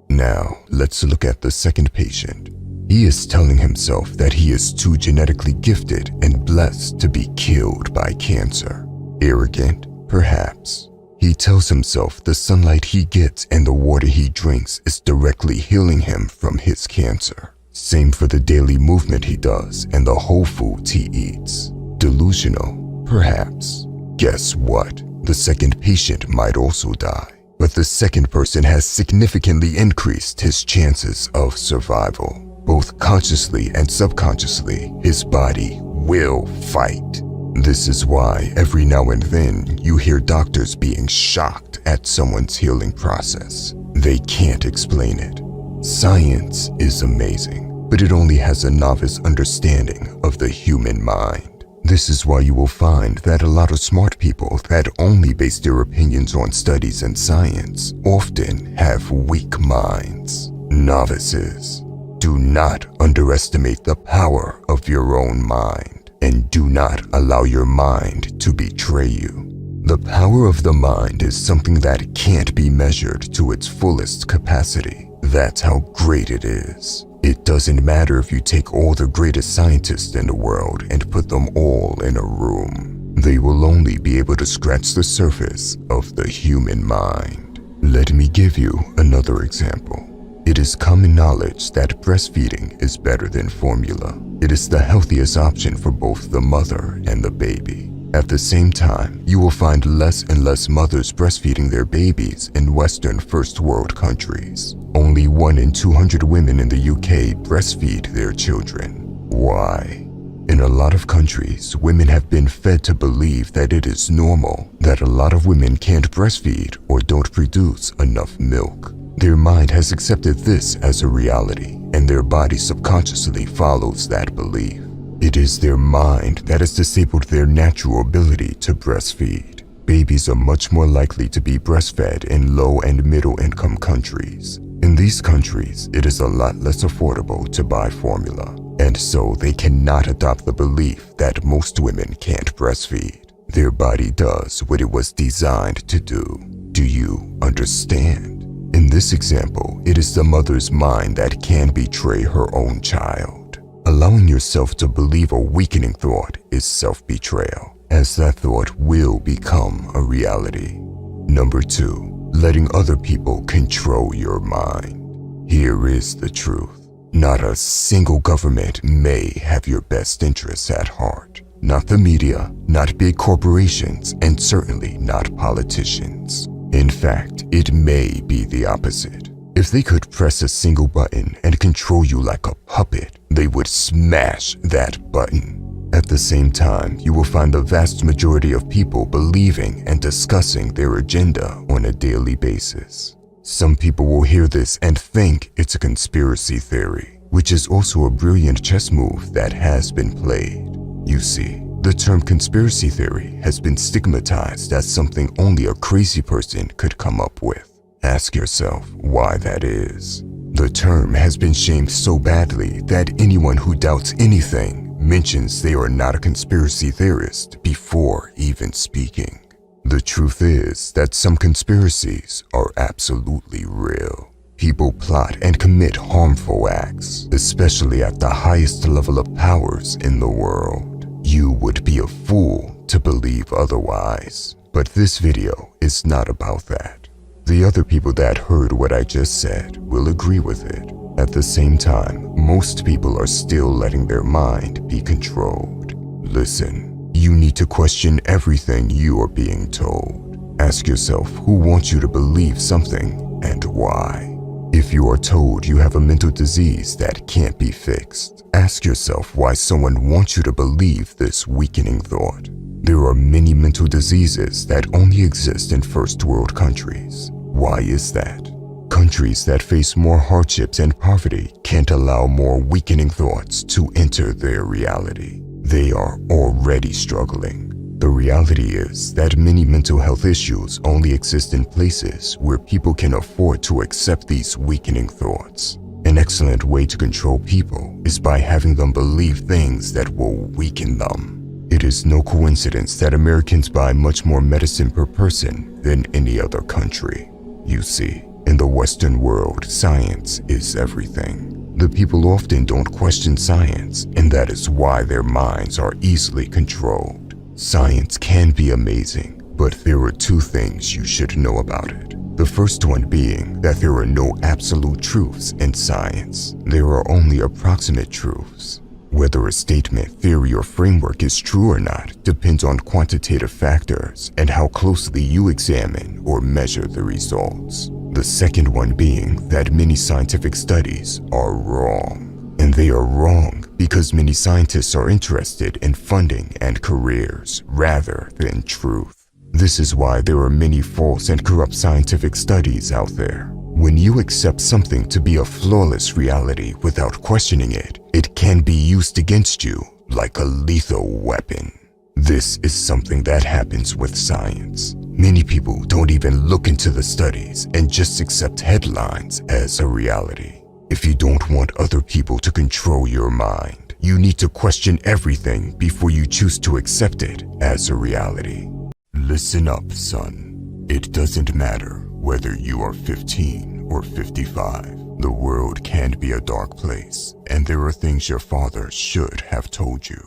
Now, let's look at the second patient. He is telling himself that he is too genetically gifted and blessed to be killed by cancer. Arrogant, perhaps. He tells himself the sunlight he gets and the water he drinks is directly healing him from his cancer. Same for the daily movement he does and the whole foods he eats. Delusional, perhaps. Guess what? The second patient might also die, but the second person has significantly increased his chances of survival. Both consciously and subconsciously, his body will fight. This is why every now and then you hear doctors being shocked at someone's healing process. They can't explain it. Science is amazing, but it only has a novice understanding of the human mind. This is why you will find that a lot of smart people that only base their opinions on studies and science often have weak minds. Novices. Do not underestimate the power of your own mind, and do not allow your mind to betray you. The power of the mind is something that can't be measured to its fullest capacity. That's how great it is. It doesn't matter if you take all the greatest scientists in the world and put them all in a room. They will only be able to scratch the surface of the human mind. Let me give you another example. It is common knowledge that breastfeeding is better than formula. It is the healthiest option for both the mother and the baby. At the same time, you will find less and less mothers breastfeeding their babies in Western first world countries. Only 1 in 200 women in the UK breastfeed their children. Why? In a lot of countries, women have been fed to believe that it is normal that a lot of women can't breastfeed or don't produce enough milk. Their mind has accepted this as a reality, and their body subconsciously follows that belief. It is their mind that has disabled their natural ability to breastfeed. Babies are much more likely to be breastfed in low and middle income countries. In these countries, it is a lot less affordable to buy formula, and so they cannot adopt the belief that most women can't breastfeed. Their body does what it was designed to do. Do you understand? In this example, it is the mother's mind that can betray her own child. Allowing yourself to believe a weakening thought is self-betrayal, as that thought will become a reality. Number 2, letting other people control your mind. Here is the truth. Not a single government may have your best interests at heart. Not the media, not big corporations, and certainly not politicians. In fact, it may be the opposite. If they could press a single button and control you like a puppet, they would smash that button. At the same time, you will find the vast majority of people believing and discussing their agenda on a daily basis. Some people will hear this and think it's a conspiracy theory, which is also a brilliant chess move that has been played. You see, the term conspiracy theory has been stigmatized as something only a crazy person could come up with. Ask yourself why that is. The term has been shamed so badly that anyone who doubts anything mentions they are not a conspiracy theorist before even speaking. The truth is that some conspiracies are absolutely real. People plot and commit harmful acts, especially at the highest level of powers in the world. You would be a fool to believe otherwise, but this video is not about that. The other people that heard what I just said will agree with it. At the same time, most people are still letting their mind be controlled. Listen, you need to question everything you are being told. Ask yourself who wants you to believe something and why. If you are told you have a mental disease that can't be fixed, ask yourself why someone wants you to believe this weakening thought. There are many mental diseases that only exist in first world countries. Why is that? Countries that face more hardships and poverty can't allow more weakening thoughts to enter their reality. They are already struggling. The reality is that many mental health issues only exist in places where people can afford to accept these weakening thoughts. An excellent way to control people is by having them believe things that will weaken them. It is no coincidence that Americans buy much more medicine per person than any other country. You see, in the Western world, science is everything. The people often don't question science, and that is why their minds are easily controlled. Science can be amazing, but there are 2 things you should know about it. The first one being that there are no absolute truths in science. There are only approximate truths. Whether a statement, theory, or framework is true or not depends on quantitative factors and how closely you examine or measure the results. The second one being that many scientific studies are wrong. And they are wrong because many scientists are interested in funding and careers rather than truth. This is why there are many false and corrupt scientific studies out there. When you accept something to be a flawless reality without questioning it, it can be used against you like a lethal weapon. This is something that happens with science. Many people don't even look into the studies and just accept headlines as a reality. If you don't want other people to control your mind, you need to question everything before you choose to accept it as a reality. Listen up, son. It doesn't matter whether you are 15 or 55. The world can be a dark place, and there are things your father should have told you.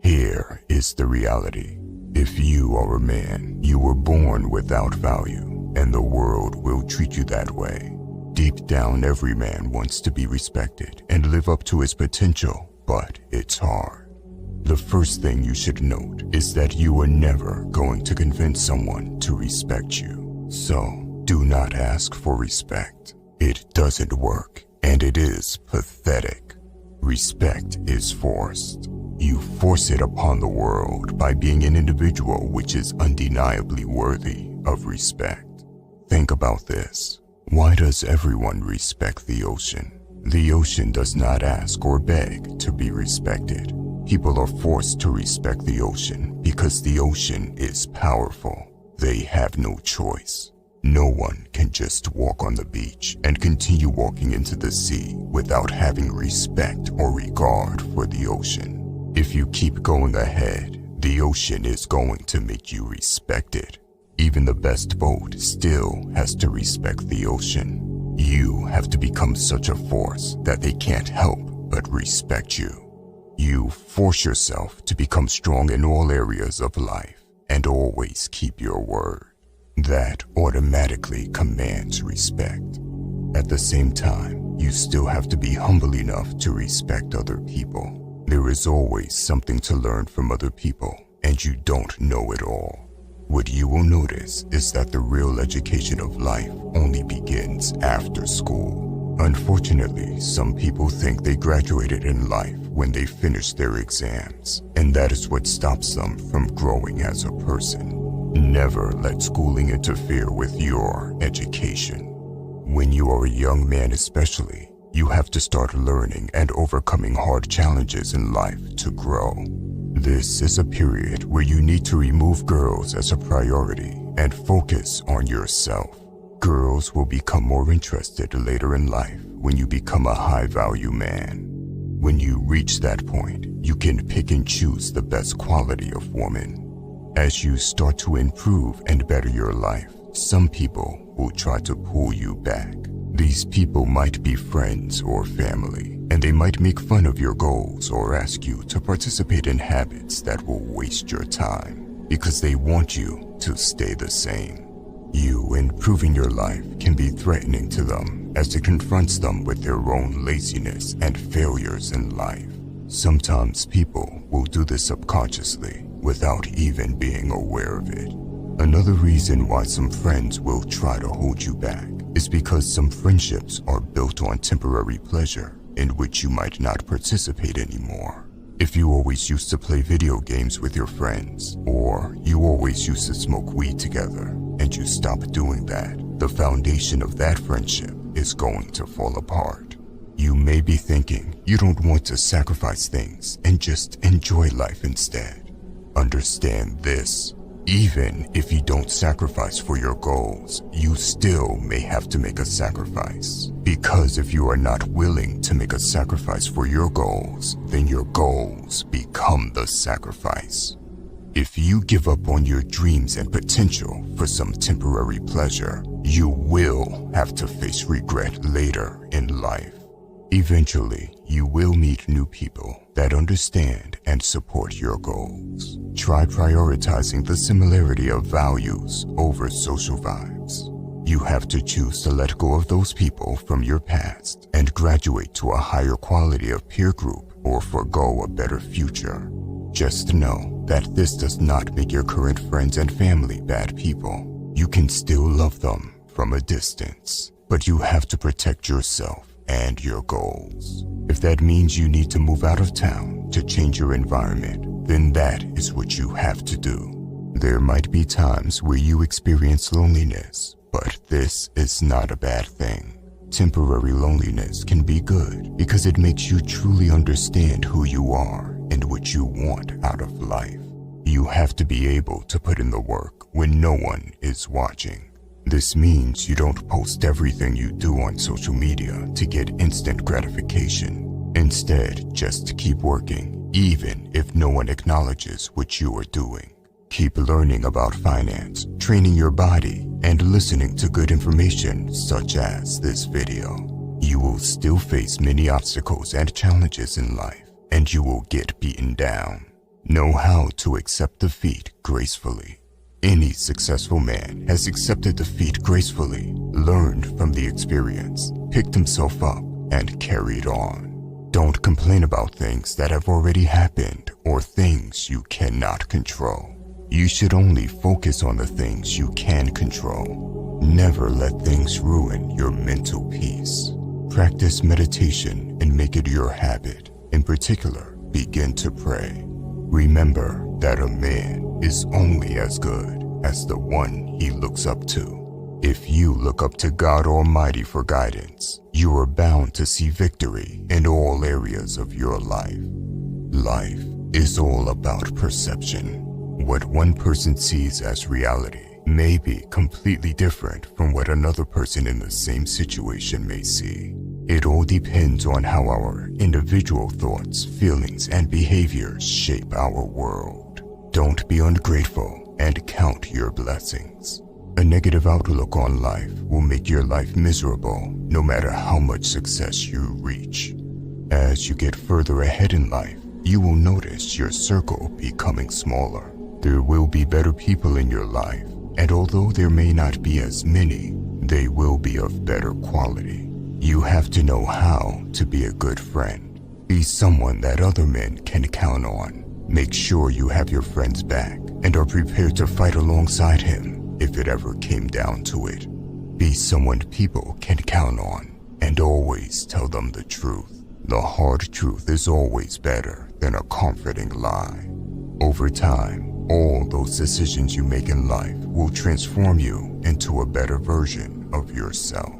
Here is the reality. If you are a man, you were born without value, and the world will treat you that way. Deep down, every man wants to be respected and live up to his potential, but it's hard. The first thing you should note is that you are never going to convince someone to respect you. So, do not ask for respect. It doesn't work, and it is pathetic. Respect is forced. You force it upon the world by being an individual which is undeniably worthy of respect. Think about this. Why does everyone respect the ocean? The ocean does not ask or beg to be respected. People are forced to respect the ocean because the ocean is powerful. They have no choice. No one can just walk on the beach and continue walking into the sea without having respect or regard for the ocean. If you keep going ahead, the ocean is going to make you respect it. Even the best boat still has to respect the ocean. You have to become such a force that they can't help but respect you. You force yourself to become strong in all areas of life and always keep your word. That automatically commands respect. At the same time, you still have to be humble enough to respect other people. There is always something to learn from other people, and you don't know it all. What you will notice is that the real education of life only begins after school. Unfortunately, some people think they graduated in life when they finish their exams, and that is what stops them from growing as a person. Never let schooling interfere with your education. When you are a young man especially, you have to start learning and overcoming hard challenges in life to grow. This is a period where you need to remove girls as a priority and focus on yourself. Girls will become more interested later in life when you become a high-value man. When you reach that point, you can pick and choose the best quality of woman. As you start to improve and better your life, some people will try to pull you back. These people might be friends or family, and they might make fun of your goals or ask you to participate in habits that will waste your time because they want you to stay the same. You improving your life can be threatening to them as it confronts them with their own laziness and failures in life. Sometimes people will do this subconsciously without even being aware of it. Another reason why some friends will try to hold you back is because some friendships are built on temporary pleasure in which you might not participate anymore. If you always used to play video games with your friends, or you always used to smoke weed together, and you stop doing that, the foundation of that friendship is going to fall apart. You may be thinking you don't want to sacrifice things and just enjoy life instead. Understand this. Even if you don't sacrifice for your goals, you still may have to make a sacrifice. Because if you are not willing to make a sacrifice for your goals, then your goals become the sacrifice. If you give up on your dreams and potential for some temporary pleasure, you will have to face regret later in life. Eventually, you will meet new people that understand and support your goals. Try prioritizing the similarity of values over social vibes. You have to choose to let go of those people from your past and graduate to a higher quality of peer group or forego a better future. Just know that this does not make your current friends and family bad people. You can still love them from a distance, but you have to protect yourself and your goals. If that means you need to move out of town to change your environment, then that is what you have to do. There might be times where you experience loneliness, but this is not a bad thing. Temporary loneliness can be good because it makes you truly understand who you are and what you want out of life. You have to be able to put in the work when no one is watching. This means you don't post everything you do on social media to get instant gratification. Instead, just keep working, even if no one acknowledges what you are doing. Keep learning about finance, training your body, and listening to good information such as this video. You will still face many obstacles and challenges in life, and you will get beaten down. Know how to accept defeat gracefully. Any successful man has accepted defeat gracefully, learned from the experience, picked himself up, and carried on. Don't complain about things that have already happened or things you cannot control. You should only focus on the things you can control. Never let things ruin your mental peace. Practice meditation and make it your habit. In particular, begin to pray. Remember that a man is only as good as the one he looks up to. If you look up to God Almighty for guidance, you are bound to see victory in all areas of your life. Life is all about perception. What one person sees as reality may be completely different from what another person in the same situation may see. It all depends on how our individual thoughts, feelings, and behaviors shape our world. Don't be ungrateful and count your blessings. A negative outlook on life will make your life miserable no matter how much success you reach. As you get further ahead in life, you will notice your circle becoming smaller. There will be better people in your life, and although there may not be as many, they will be of better quality. You have to know how to be a good friend. Be someone that other men can count on. Make sure you have your friend's back and are prepared to fight alongside him if it ever came down to it. Be someone people can count on and always tell them the truth. The hard truth is always better than a comforting lie. Over time, all those decisions you make in life will transform you into a better version of yourself.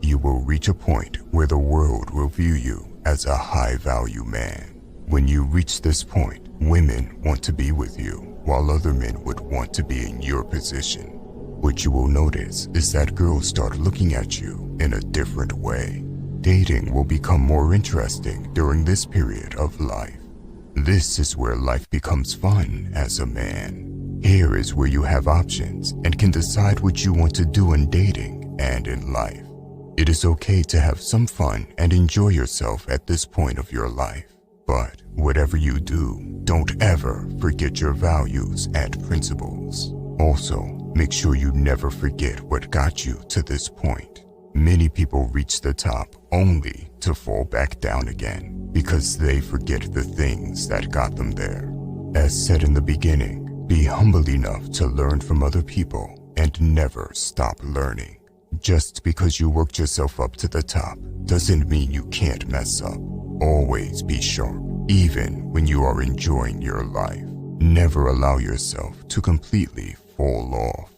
You will reach a point where the world will view you as a high-value man. When you reach this point, women want to be with you, while other men would want to be in your position. What you will notice is that girls start looking at you in a different way. Dating will become more interesting during this period of life. This is where life becomes fun as a man. Here is where you have options and can decide what you want to do in dating and in life. It is okay to have some fun and enjoy yourself at this point of your life. But whatever you do, don't ever forget your values and principles. Also, make sure you never forget what got you to this point. Many people reach the top only to fall back down again because they forget the things that got them there. As said in the beginning, be humble enough to learn from other people and never stop learning. Just because you worked yourself up to the top doesn't mean you can't mess up. Always be sharp, even when you are enjoying your life. Never allow yourself to completely fall off.